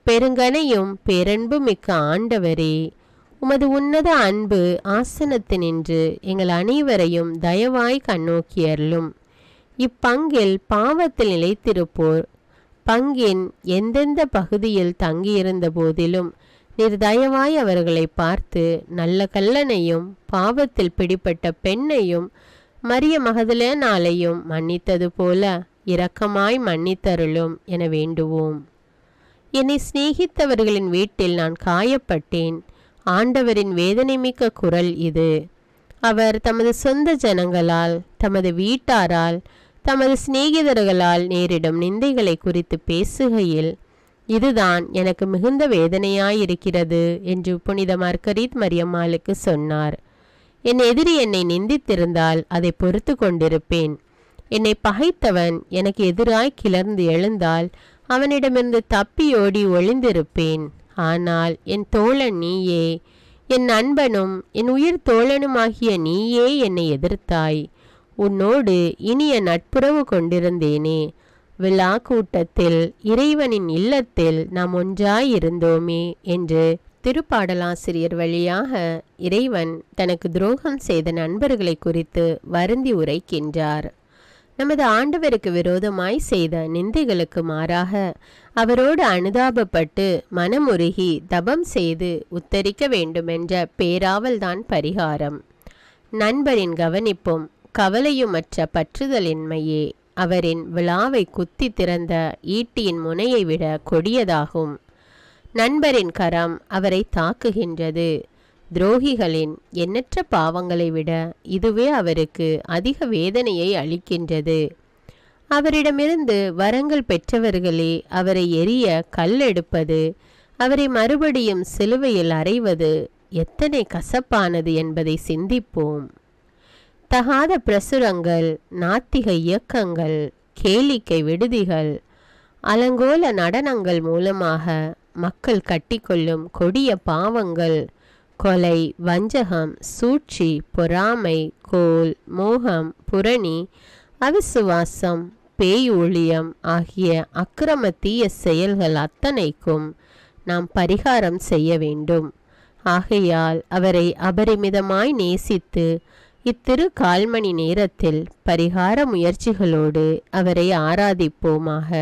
பெருங்கனையும் பேரன்பு மிக்க ஆண்டவரே, உமது உன்னத அன்பு ஆசனத்தினின்று எங்கள் அனைவரையும் தயவாய் கண்ணோக்கியருளும். இப்பங்கில் பாவத்தில் நிலைத்திருப்போர் பங்கின் எந்தெந்த பகுதியில் தங்கியிருந்த போதிலும் நீர் தயவாய் அவர்களை பார்த்து நல்ல கல்லனையும் பாவத்தில் பிடிப்பட்ட பெண்ணையும் மரிய மகதலேனாலையும் மன்னித்தது போல இரக்கமாய் மன்னித்தருளும் என வேண்டுவோம். என்னை சிநேகித்தவர்களின் வீட்டில் நான் காயப்பட்டேன். ஆண்டவரின் வேதனைமிக்க குரல் இது. அவர் தமது சொந்த ஜனங்களால், தமது வீட்டாரால், தமது சிநேகிதர்களால் நேரிடும் நிந்தைகளை குறித்து பேசுகையில், இதுதான் எனக்கு மிகுந்த வேதனையாயிருக்கிறது என்று புனித மார்கரீத் மரியம்மாளுக்கு சொன்னார். என் எதிரி என்னை நிந்தித்திருந்தால் அதை பொறுத்து கொண்டிருப்பேன். என்னை பகைத்தவன் எனக்கு எதிராய் கிளர்ந்து எழுந்தால் அவனிடமிருந்து தப்பியோடி ஒளிந்திருப்பேன். ஆனால் என் தோழன் நீயே, என் நண்பனும் என் உயிர் தோழனுமாகிய நீயே என்னை எதிர்த்தாய். உன்னோடு இனிய நட்புறவு கொண்டிருந்தேனே. விழா கூட்டத்தில் இறைவனின் இல்லத்தில் நாம் ஒன்றாயிருந்தோமே என்று திருப்பாடலாசிரியர் வழியாக இறைவன் தனக்கு துரோகம் செய்த நண்பர்களை குறித்து வருந்தி உரைக்கின்றார். நமது ஆண்டவருக்கு விரோதமாய் செய்த நிந்தைகளுக்கு மாறாக அவரோடு அனுதாபப்பட்டு மனமுருகி தபம் செய்து உத்தரிக்க வேண்டுமென்ற பேராவல்தான் பரிகாரம். நண்பரின் கவனிப்பும் கவலையுமற்ற பற்றுதலின்மையே அவரின் விழாவை குத்தி திறந்த ஈட்டியின் முனையை விட கொடியதாகும். நண்பரின் கரம் அவரை தாக்குகின்றது. துரோகிகளின் எண்ணற்ற பாவங்களை விட இதுவே அவருக்கு அதிக வேதனையை அளிக்கின்றது. அவரிடமிருந்து வரங்கள் பெற்றவர்களே அவரை எரிய கல்லெடுப்பது, அவரை மறுபடியும் சிலுவையில் அறைவது எத்தனை கசப்பானது என்பதை சிந்திப்போம். தகாத பிரசுரங்கள், நாத்திக இயக்கங்கள், கேளிக்கை விடுதிகள், அலங்கோல நடனங்கள் மூலமாக மக்கள் கட்டிக்கொள்ளும் கொடிய பாவங்கள், கொலை, வஞ்சகம், சூழ்ச்சி, பொறாமை, கோல், மோகம், புரணி, அவிசுவாசம், பேய் ஊழியம் ஆகிய அக்கிரம தீய செயல்கள் அத்தனைக்கும் நாம் பரிகாரம் செய்ய வேண்டும். ஆகையால் அவரை அபரிமிதமாய் நேசித்து இத்திரு கால்மணி நேரத்தில் பரிகார முயற்சிகளோடு அவரை ஆராதிப்போமாக.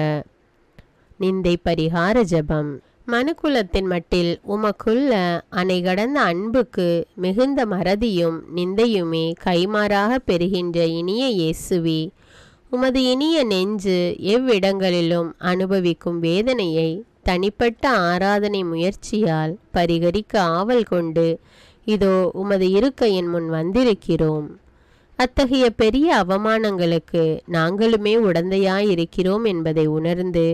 நிந்தை பரிகார ஜபம். மனுக்குலத்தின் மட்டில் உமக்குள்ள அணை கடந்த அன்புக்கு மிகுந்த மறதியும் நிந்தையுமே கைமாறாக பெறுகின்ற இனிய இயேசுவே, உமது இனிய நெஞ்சு எவ்விடங்களிலும் அனுபவிக்கும் வேதனையை தனிப்பட்ட ஆராதனை முயற்சியால் பரிகரிக்க ஆவல் கொண்டு இதோ உமது இருக்கையின் முன் வந்திருக்கிறோம். அத்தகைய பெரிய அவமானங்களுக்கு நாங்களுமே உடந்தையாயிருக்கிறோம் என்பதை உணர்ந்து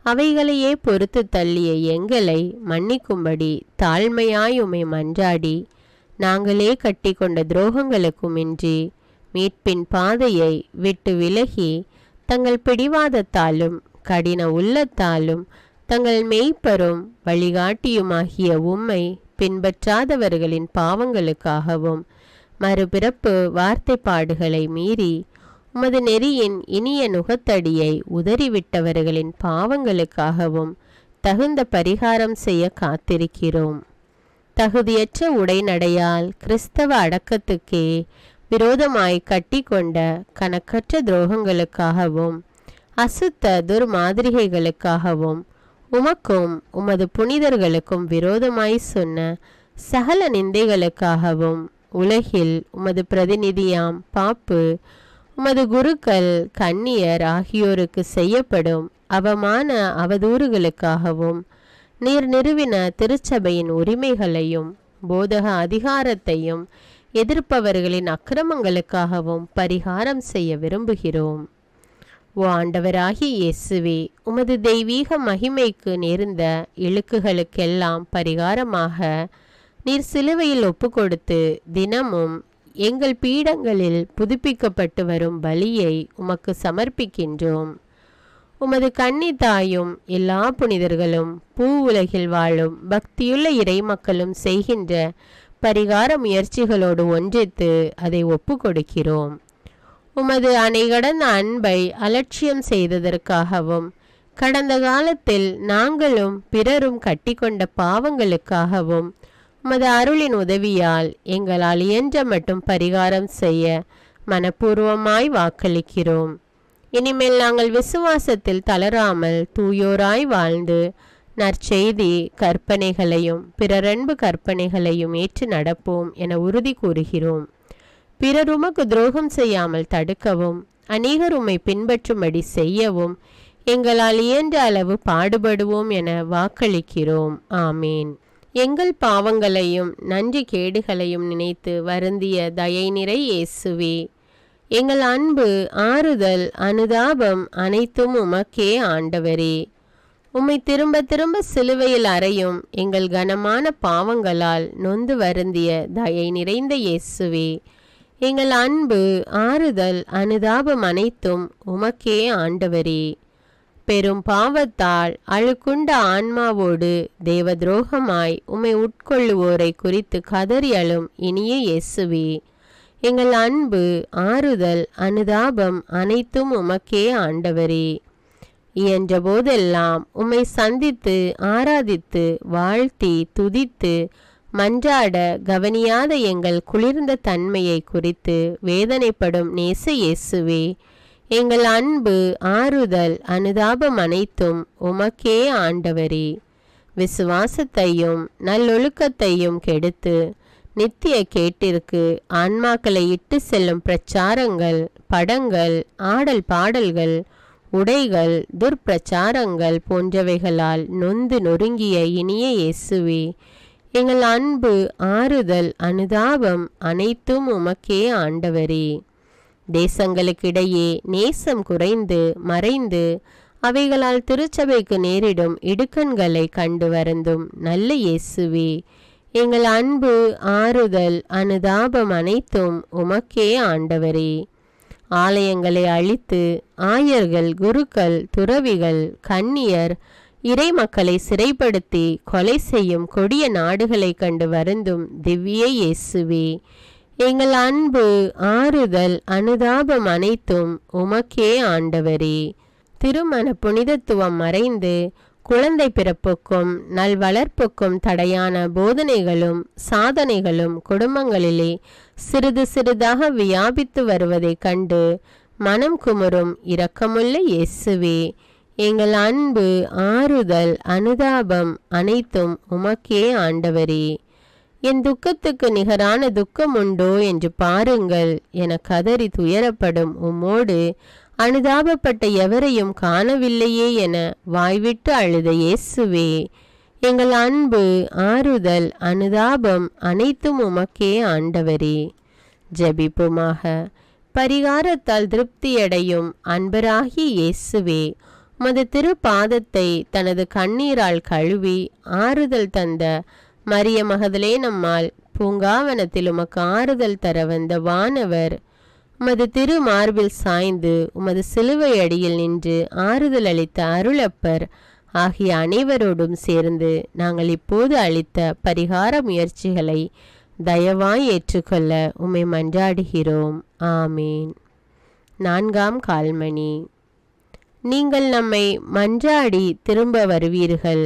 அவைகளையே பொறுத்து தள்ளிய எங்களை மன்னிக்கும்படி தாழ்மையாய் உம்மை மன்றாடி, நாங்களே கட்டி கொண்ட துரோகங்களுக்குமின்றி மீட்பின் பாதையை விட்டு விலகி தங்கள் பிடிவாதத்தாலும் கடின உள்ளத்தாலும் தங்கள் மெய்ப்பரும் வழிகாட்டியுமாகிய உம்மை பின்பற்றாதவர்களின் பாவங்களுக்காகவும் மறுபிறப்பு வார்த்தைப்பாடுகளை மீறி உமது நெறியின் இனிய நுகத்தடியை உதறிவிட்டவர்களின் பாவங்களுக்காகவும் தகுந்த பரிகாரம் செய்ய காத்திருக்கிறோம். தகுதியற்ற உடைநடையால் கிறிஸ்தவ அடக்கத்துக்கே விரோதமாய் கட்டி கொண்ட கணக்கற்ற துரோகங்களுக்காகவும் அசுத்த துர்மாதிரிகைகளுக்காகவும் உமக்கும் உமது புனிதர்களுக்கும் விரோதமாய் சொன்ன சகல நிந்தைகளுக்காகவும் உலகில் உமது பிரதிநிதியாம் பாப்பு, உமது குருக்கள், கன்னியர் ஆகியோருக்கு செய்யப்படும் அவமான அவதூறுகளுக்காகவும் நீர் நிறுவின திருச்சபையின் உரிமைகளையும் போதக அதிகாரத்தையும் எதிர்ப்பவர்களின் அக்கிரமங்களுக்காகவும் பரிகாரம் செய்ய விரும்புகிறோம். ஓ ஆண்டவராகிய இயேசுவே, உமது தெய்வீக மகிமைக்கு நேர்ந்த இழுக்குகளுக்கெல்லாம் பரிகாரமாக நீர் சிலுவையில் ஒப்பு கொடுத்து தினமும் எங்கள் பீடங்களில் புதுப்பிக்கப்பட்டு வரும் பலியை உமக்கு சமர்ப்பிக்கின்றோம். உமது கன்னி தாயும் எல்லா புனிதர்களும் பூ உலகில் வாழும் பக்தியுள்ள இறை மக்களும் செய்கின்ற பரிகார முயற்சிகளோடு ஒன்றித்து அதை ஒப்பு கொடுக்கிறோம். உமது அணை கடந்த அன்பை அலட்சியம் செய்ததற்காகவும் கடந்த காலத்தில் நாங்களும் பிறரும் கட்டிக்கொண்ட பாவங்களுக்காகவும் உமது அருளின் உதவியால் எங்களால் இயன்ற மட்டும் பரிகாரம் செய்ய மனப்பூர்வமாய் வாக்களிக்கிறோம். இனிமேல் நாங்கள் விசுவாசத்தில் தளராமல் தூயோராய் வாழ்ந்து நற்செய்தி கற்பனைகளையும் பிறரன்பு கற்பனைகளையும் ஏற்று நடப்போம் என உறுதி கூறுகிறோம். பிறர் உமக்கு துரோகம் செய்யாமல் தடுக்கவும் அநேகர் உம்மை பின்பற்றும்படி செய்யவும் எங்களால் இயன்ற அளவு பாடுபடுவோம் என வாக்களிக்கிறோம். ஆமீன். எங்கள் பாவங்களையும் நன்றி கேடுகளையும் நினைத்து வருந்திய தயை நிறை இயேசுவே, எங்கள் அன்பு ஆறுதல் அனுதாபம் அனைத்தும் உமக்கே ஆண்டவரே. உம்மை திரும்ப திரும்ப சிலுவையில் அறையும் எங்கள் கனமான பாவங்களால் நொந்து வருந்திய தயை நிறைந்த இயேசுவே, எங்கள் அன்பு ஆறுதல் அனுதாபம் அனைத்தும் உமக்கே ஆண்டவரே. பெரும் பாவத்தால் அழுக்குண்ட ஆன்மாவோடு தேவ துரோகமாய் உம்மை உட்கொள்ளுவோரை குறித்து கதறி அழும் இனிய இயேசுவே, எங்கள் அன்பு ஆறுதல் அனுதாபம் அனைத்தும் உமக்கே ஆண்டவரே. இயன்ற போதெல்லாம் உம்மை சந்தித்து ஆராதித்து வாழ்த்தி துதித்து மன்றாட கவனியாத எங்கள் குளிர்ந்த தன்மையை குறித்து வேதனைப்படும் நேச இயேசுவே, எங்கள் அன்பு ஆறுதல் அனுதாபம் அனைத்தும் உமக்கே ஆண்டவரே. விசுவாசத்தையும் நல்லொழுக்கத்தையும் கெடுத்து நித்திய கேட்டிற்கு ஆன்மாக்களை இட்டு செல்லும் பிரச்சாரங்கள், படங்கள், ஆடல் பாடல்கள், உடைகள், துர்பிரச்சாரங்கள் போன்றவைகளால் நொந்து நொறுங்கிய இனிய இயேசுவே, எங்கள் அன்பு ஆறுதல் அனுதாபம் அனைத்தும் உமக்கே ஆண்டவரே. தேசங்களுக்கிடையே நேசம் குறைந்து மறைந்து அவைகளால் திருச்சபைக்கு நேரிடும் இடுக்கண்களை கண்டு வருந்தும் நல்ல இயேசுவே, எங்கள் அன்பு ஆறுதல் அனுதாபம் அனைத்தும் உமக்கே ஆண்டவரே. ஆலயங்களை அழித்து ஆயர்கள், குருக்கள், துறவிகள், கன்னியர், இறை மக்களை சிறைப்படுத்தி கொலை செய்யும் கொடிய நாடுகளை கண்டு வருந்தும் திவ்ய இயேசுவே, எங்கள் அன்பு ஆறுதல் அனுதாபம் அனைத்தும் உமக்கே ஆண்டவரே. திருமண புனிதத்துவம் மறைந்து குழந்தை பிறப்புக்கும் நல்வளர்ப்புக்கும் தடையான போதனைகளும் சாதனைகளும் குடும்பங்களிலே சிறிது சிறிதாக வியாபித்து வருவதைக் கண்டு மனம் குமுறும் இரக்கமுள்ள இயேசுவே, எங்கள் அன்பு ஆறுதல் அனுதாபம் அனைத்தும் உமக்கே ஆண்டவரே. என் துக்கத்துக்கு நிகரான துக்கம் உண்டோ என்று பாருங்கள் என கதறி துயரப்படும் உம்மோடு அனுதாபப்பட்ட எவரையும் காணவில்லையே என வாய்விட்டு அழுத இயேசுவே, எங்கள் அன்பு ஆறுதல் அனுதாபம் அனைத்தும் உமக்கே ஆண்டவரே. ஜெபிப்புமாக. பரிகாரத்தால் திருப்தியடையும் அன்பராகிய இயேசுவே, உமது திருப்பாதத்தை தனது கண்ணீரால் கழுவி ஆறுதல் தந்த மரிய மகதலேனம்மாள் பூங்காவனத்தில் உமக்கு ஆறுதல் தர வந்த வானவர், உமது திரு மார்பில் சாய்ந்து உமது சிலுவை அடியில் நின்று ஆறுதல் அளித்த அருளப்பர் ஆகிய அனைவரோடும் சேர்ந்து நாங்கள் இப்போது அளித்த பரிகார முயற்சிகளை தயவாய் ஏற்றுக்கொள்ள உம்மை மன்றாடுகிறோம். ஆமீன். 4ஆம் கால்மணி. நீங்கள் நம்மை மன்றாடி திரும்ப வருவீர்கள்,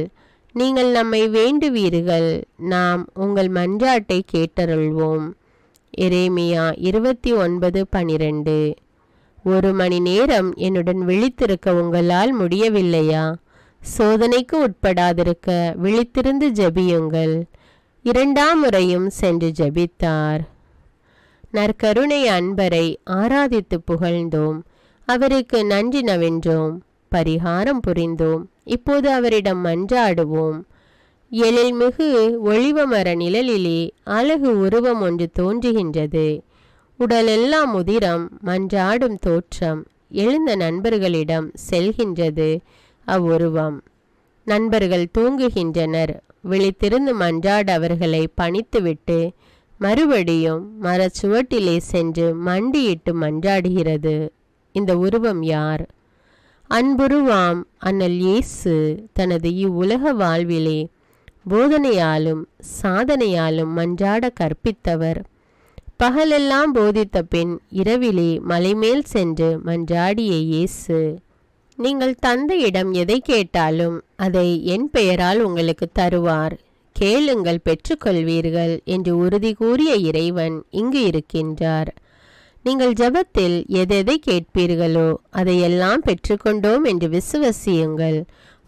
நீங்கள் நம்மை வேண்டுவீர்கள், நாம் உங்கள் மன்றாட்டை கேட்டருள்வோம். எரேமியா 29:12. 1 மணி நேரம் என்னுடன் விழித்திருக்க உங்களால் முடியவில்லையா? சோதனைக்கு உட்படாதிருக்க விழித்திருந்து ஜெபியுங்கள். 2ஆம் முறையும் சென்று ஜெபித்தார். நற்கருணை அன்பரை ஆராதித்து புகழ்ந்தோம், அவருக்கு நன்றி நவின்றோம், பரிகாரம் புரிந்தோம். இப்போது அவரிடம் மன்றாடுவோம். எழில்மிகு ஒளிவமர நிழலிலே அழகு உருவம் ஒன்று தோன்றுகின்றது. உடலெல்லாம் உதிரம், மன்றாடும் தோற்றம். எழுந்த நண்பர்களிடம் செல்கின்றது அவ்வுருவம். நண்பர்கள் தூங்குகின்றனர். விழித்திருந்து மன்றாட அவர்களை பணித்துவிட்டு மறுபடியும் மரச்சுவட்டிலே சென்று மண்டியிட்டு மன்றாடுகிறது. இந்த உருவம் யார்? அன்புருவாம் அண்ணல் இயேசு தனது இவ்வுலக வாழ்விலே போதனையாலும் சாதனையாலும் மன்றாட கற்பித்தவர். பகலெல்லாம் போதித்த பின் இரவிலே மலைமேல் சென்று மன்றாடிய இயேசு, நீங்கள் தந்தையிடம் எதை கேட்டாலும் அதை என் பெயரால் உங்களுக்கு தருவார், கேளுங்கள் பெற்றுக்கொள்வீர்கள் என்று உறுதி கூறிய இறைவன் இங்கு இருக்கின்றார். நீங்கள் ஜெபத்தில் எதை கேட்பீர்களோ அதையெல்லாம் பெற்றுக்கொண்டோம் என்று விசுவசியுங்கள்,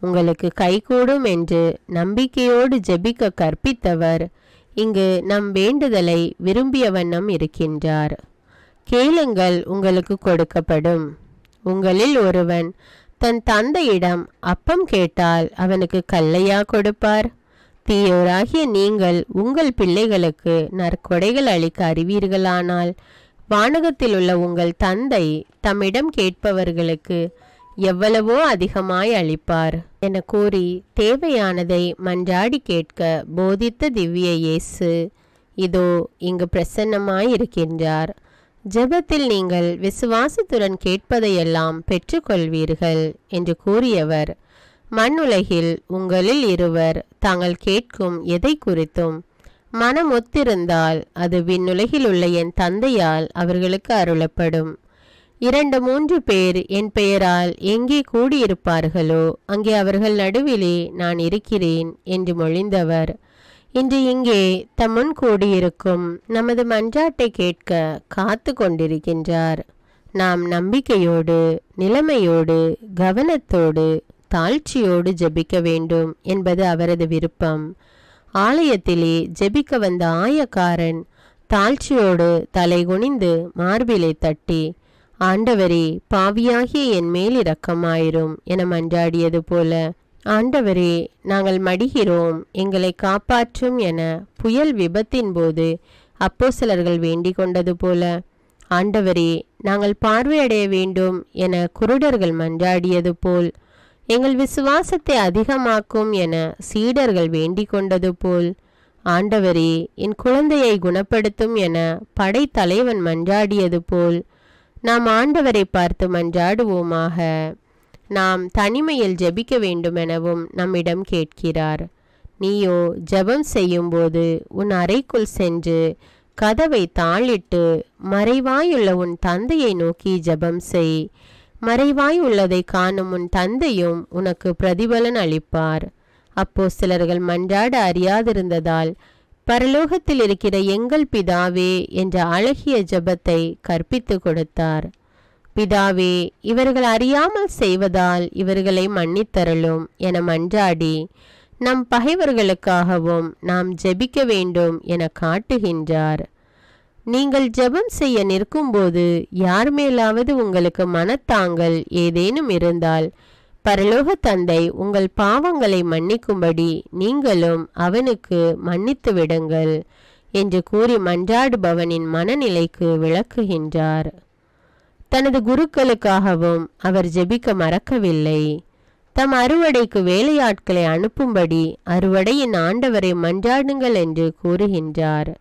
உங்களுக்கு கைகூடும் என்று நம்பிக்கையோடு ஜெபிக்க கற்பித்தவர் இங்கு நம் வேண்டுதலை விரும்பிய வண்ணம் இருக்கின்றார். கேளுங்கள், உங்களுக்கு கொடுக்கப்படும். உங்களில் ஒருவன் தன் தந்தையிடம் அப்பம் கேட்டால் அவனுக்கு கல்லையா கொடுப்பார்? தீயோராகிய நீங்கள் உங்கள் பிள்ளைகளுக்கு நற்கொடைகள் அளிக்க அறிவீர்களானால் வானகத்தில் உள்ள உங்கள் தந்தை தம்மிடம் கேட்பவர்களுக்கு எவ்வளவோ அதிகமாய் அளிப்பார் என கூறி தேவையானதை மன்றாடி கேட்க போதித்த திவ்ய இயேசு இதோ இங்கு பிரசன்னமாயிருக்கின்றார். ஜெபத்தில் நீங்கள் விசுவாசத்துடன் கேட்பதையெல்லாம் பெற்றுக்கொள்வீர்கள் என்று கூறியவர் மண்ணுலகில் உங்களில் இருவர் தாங்கள் கேட்கும் எதை குறித்தும் மனம் ஒத்திருந்தால் அது விண்ணுலகில் உள்ள என் தந்தையால் அவர்களுக்கு அருளப்படும். 2-3 பேர் என் பெயரால் எங்கே கூடியிருப்பார்களோ அங்கே அவர்கள் நடுவிலே நான் இருக்கிறேன் என்று மொழிந்தவர் இன்று இங்கே தம்முன் கூடியிருக்கும் நமது மன்றாட்டை கேட்க காத்து கொண்டிருக்கின்றார். நாம் நம்பிக்கையோடு, நிலைமையோடு, கவனத்தோடு, தாழ்ச்சியோடு ஜெபிக்க வேண்டும் என்பது அவரது விருப்பம். ஆலயத்திலே ஜெபிக்க வந்த ஆயக்காரன் தாழ்ச்சியோடு தலை குனிந்து மார்பிலை தட்டி, ஆண்டவரே, பாவியாகிய என் மேல் இரக்கமாயிரும் என மன்றாடியது போல, ஆண்டவரே, நாங்கள் மடிகிறோம், எங்களை காப்பாற்றும் என புயல் விபத்தின் போது அப்போஸ்தலர்கள் வேண்டிக் கொண்டது போல, ஆண்டவரே, நாங்கள் பார்வையடைய வேண்டும் என குருடர்கள் மன்றாடியது போல், எங்கள் விசுவாசத்தை அதிகமாக்கும் என சீடர்கள் வேண்டிக் கொண்டது போல், ஆண்டவரே, என் குழந்தையை குணப்படுத்தும் என படைத்தலைவன் மன்றாடியது போல் நாம் ஆண்டவரை பார்த்து மன்றாடுவோமாக. நாம் தனிமையில் ஜெபிக்க வேண்டுமெனவும் நம்மிடம் கேட்கிறார். நீயோ ஜெபம் செய்யும்போது உன் அறைக்குள் சென்று கதவை தாளிட்டு மறைவாயுள்ள உன் தந்தையை நோக்கி ஜெபம் செய். மறைவாய் உள்ளதை காணும் உன் தந்தையும் உனக்கு பிரதிபலன் அளிப்பார். அப்போஸ்தலர்கள் மன்றாட அறியாதிருந்ததால் பரலோகத்தில் இருக்கிற எங்கள் பிதாவே என்ற அழகிய ஜெபத்தை கற்பித்து கொடுத்தார். பிதாவே, இவர்கள் அறியாமல் செய்வதால் இவர்களை மன்னித்தருளும் என மன்றாடி நம் பகைவர்களுக்காகவும் நாம் ஜெபிக்க வேண்டும் என காட்டுகின்றார். நீங்கள் ஜெபம் செய்ய நிற்கும்போது யார் மேலாவது உங்களுக்கு மனத்தாங்கல் ஏதேனும் இருந்தால் பரலோக தந்தை உங்கள் பாவங்களை மன்னிக்கும்படி நீங்களும் அவனுக்கு மன்னித்து விடுங்கள் என்று கூறி மன்றாடுபவனின் மனநிலைக்கு விளக்குகின்றார். தனது குருக்களுக்காகவும் அவர் ஜெபிக்க மறக்கவில்லை. தம் அறுவடைக்கு வேலையாட்களை அனுப்பும்படி அறுவடையின் ஆண்டவரை மன்றாடுங்கள் என்று கூறுகின்றார்.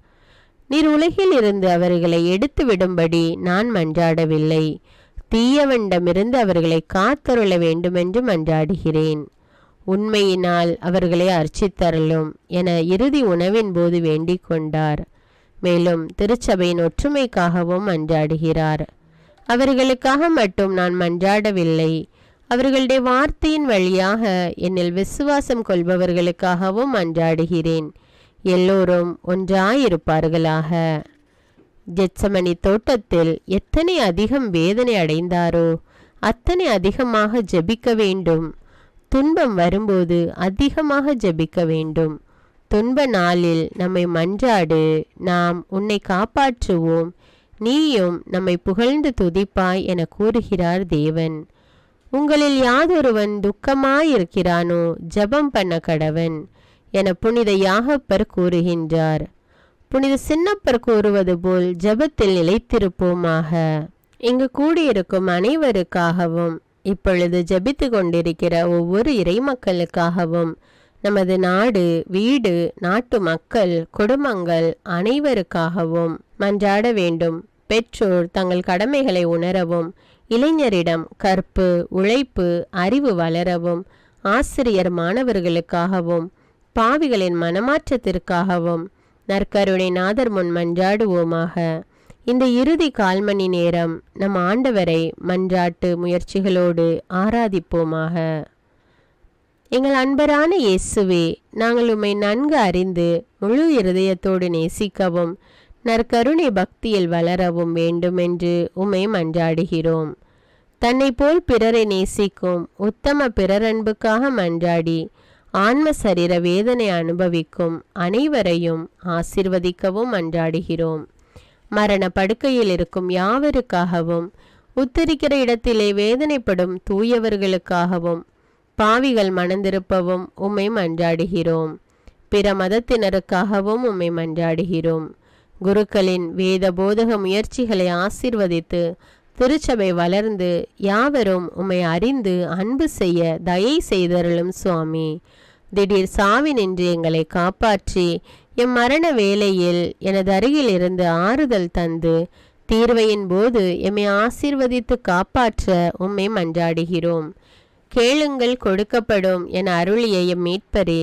நீர் உலகில் இருந்து அவர்களை எடுத்து விடும்படி நான் மன்றாடவில்லை, தீயவனிடமிருந்து அவர்களை காத்தருள வேண்டுமென்று மன்றாடுகிறேன். உண்மையினால் அவர்களை அர்ச்சித்தருளும் என இறுதி உணவின் போது வேண்டிக் கொண்டார். மேலும் திருச்சபையின் ஒற்றுமைக்காகவும் மன்றாடுகிறார். அவர்களுக்காக மட்டும் நான் மன்றாடவில்லை, அவர்களுடைய வார்த்தையின் வழியாக என்னில் விசுவாசம் கொள்பவர்களுக்காகவும் மன்றாடுகிறேன். எல்லோரும் ஒன்றாயிருப்பார்களாக. ஜெத்சமனி தோட்டத்தில் எத்தனை அதிகம் வேதனை அடைந்தாரோ அத்தனை அதிகமாக ஜெபிக்க வேண்டும். துன்பம் வரும்போது அதிகமாக ஜெபிக்க வேண்டும். துன்ப நாளில் நம்மை மன்றாடு, நாம் உன்னை காப்பாற்றுவோம், நீயும் நம்மை புகழ்ந்து துதிப்பாய் என கூறுகிறார் தேவன். உங்களில் யாதொருவன் துக்கமாயிருக்கிறானோ ஜெபம் பண்ண கடவன் என புனித யாகப்பர் கூறுகின்றார். புனித சின்னப்பர் கூறுவது போல் ஜெபத்தில் நிலைத்திருப்போமாக. இங்கு கூடியிருக்கும் அனைவருக்காகவும் இப்பொழுது ஜெபித்து கொண்டிருக்கிற ஒவ்வொரு இறைமக்களுக்காகவும் நமது நாடு, வீடு, நாட்டு மக்கள், குடும்பங்கள் அனைவருக்காகவும் மன்றாட வேண்டும். பெற்றோர் தங்கள் கடமைகளை உணரவும் இளைஞரிடம் கற்பு, உழைப்பு, அறிவு வளரவும், ஆசிரியர் மாணவர்களுக்காகவும், பாவிகளின் மனமாற்றத்திற்காகவும் நற்கருணை நாதர் முன் மன்றாடுவோமாக. இந்த இறுதி 1/4 மணி நேரம் நம் ஆண்டவரை மன்றாட்டு முயற்சிகளோடு ஆராதிப்போமாக. எங்கள் அன்பரான இயேசுவே, நாங்கள் உம்மை நன்கு அறிந்து முழு இருதயத்தோடு நேசிக்கவும் நற்கருணை பக்தியில் வளரவும் வேண்டுமென்று உம்மை மன்றாடுகிறோம். தன்னை போல் பிறரை நேசிக்கும் உத்தம பிறரன்புக்காக மன்றாடி ஆன்ம சரீர வேதனை அனுபவிக்கும் அனைவரையும் ஆசிர்வதிக்கவும் மன்றாடுகிறோம். மரண படுக்கையில் இருக்கும் யாவருக்காகவும், உத்தரிக்கிற இடத்திலே வேதனைப்படும் தூயவர்களுக்காகவும், பாவிகள் மனந்திருப்பவும் உம்மை மன்றாடுகிறோம். பிற மதத்தினருக்காகவும் உம்மை மன்றாடுகிறோம். குருக்களின் வேத போதக முயற்சிகளை ஆசிர்வதித்து திருச்சபை வளர்ந்து யாவரும் உம்மை அறிந்து அன்பு செய்ய தயை செய்தருளும் சுவாமி. திடீர் சாவினின்று எங்களை காப்பாற்றி எம் மரண வேளையில் எனது அருகில் இருந்து ஆறுதல் தந்து தீர்வையின் போது எம்மை ஆசீர்வதித்து காப்பாற்ற உம்மை மன்றாடுகிறோம். கேளுங்கள் கொடுக்கப்படும் என அருளிய எம் மீட்பரே,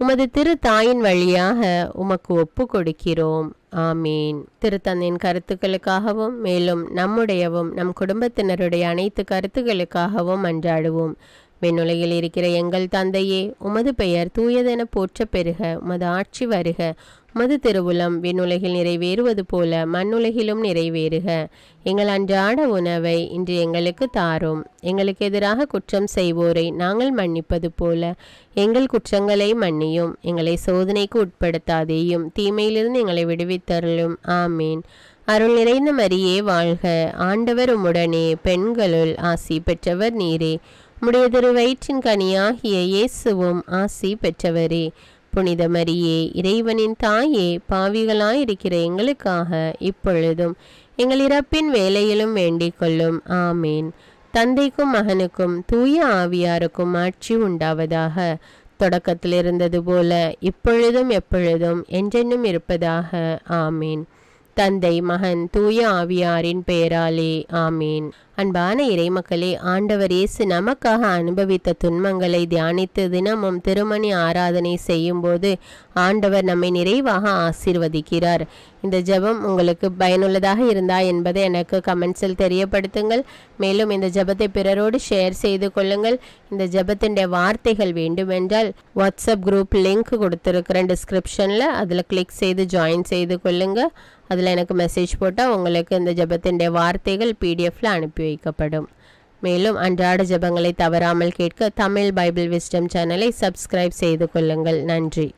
உமது திரு தாயின் வழியாக உமக்கு ஒப்பு கொடுக்கிறோம். ஆமீன். திருத்தந்தையின் கருத்துக்களுக்காகவும் மேலும் நம்முடையவும் நம் குடும்பத்தினருடைய அனைத்து கருத்துக்களுக்காகவும் மன்றாடுவோம். விண்ணுலகில் இருக்கிற எங்கள் தந்தையே, உமது பெயர் தூயதென போற்ற பெறுக. உமது ஆட்சி வருக. உமது திருவுளம் விண்ணுலகில் நிறைவேறுவது போல மண்ணுலகிலும் நிறைவேறுக. எங்கள் அன்றாட உணவை இன்று எங்களுக்கு தாரும். எங்களுக்கு எதிராக குற்றம் செய்வோரை நாங்கள் மன்னிப்பது போல எங்கள் குற்றங்களை மன்னியும். எங்களை சோதனைக்கு உட்படுத்தாதேயும், தீமையிலிருந்து எங்களை விடுவித்தருளும். ஆமீன். அருள் நிறைந்த மரியே வாழ்க. ஆண்டவர் உம்முடனே, பெண்களுள் ஆசி பெற்றவர் நீரே. உம்முடைய திரு வயிற்றின் கனியாகிய இயேசுவும் ஆசி பெற்றவரே. புனித மரியே, இறைவனின் தாயே, பாவிகளாயிருக்கிற எங்களுக்காக இப்பொழுதும் எங்கள் இறப்பின் வேளையிலும் வேண்டிக் கொள்ளும். ஆமீன். தந்தைக்கும் மகனுக்கும் தூய ஆவியாருக்கும் ஆட்சி உண்டாவதாக. தொடக்கத்தில் இருந்தது போல இப்பொழுதும் எப்பொழுதும் என்றென்னும் இருப்பதாக. ஆமீன். தந்தை, மகன், தூய ஆவியாரின் பெயராலே. ஆமீன். அன்பான இறைமக்களே, ஆண்டவர் இயேசு நமக்காக அனுபவித்த துன்பங்களை தியானித்து தினமும் திருமணி ஆராதனை செய்யும்போது ஆண்டவர் நம்மை நிறைவாக ஆசீர்வதிக்கிறார். இந்த ஜெபம் உங்களுக்கு பயனுள்ளதாக இருந்தா என்பதை எனக்கு கமெண்ட்ஸில் தெரியப்படுத்துங்கள். மேலும் இந்த ஜெபத்தை பிறரோடு ஷேர் செய்து கொள்ளுங்கள். இந்த ஜெபத்தின் வார்த்தைகள் வேண்டுமென்றால் வாட்ஸ்அப் குரூப் லிங்க் கொடுத்துருக்கிறேன் டிஸ்கிரிப்ஷனில், அதில் கிளிக் செய்து ஜாயின் செய்து கொள்ளுங்க. அதில் எனக்கு மெசேஜ் போட்டால் உங்களுக்கு இந்த ஜெபத்தின் வார்த்தைகள் பிடிஎஃப்ல அனுப்பி வைக்கப்படும். மேலும் அன்றாட ஜெபங்களை தவறாமல் கேட்க தமிழ் பைபிள் விஸ்டம் சேனலை சப்ஸ்கிரைப் செய்து கொள்ளுங்கள். நன்றி.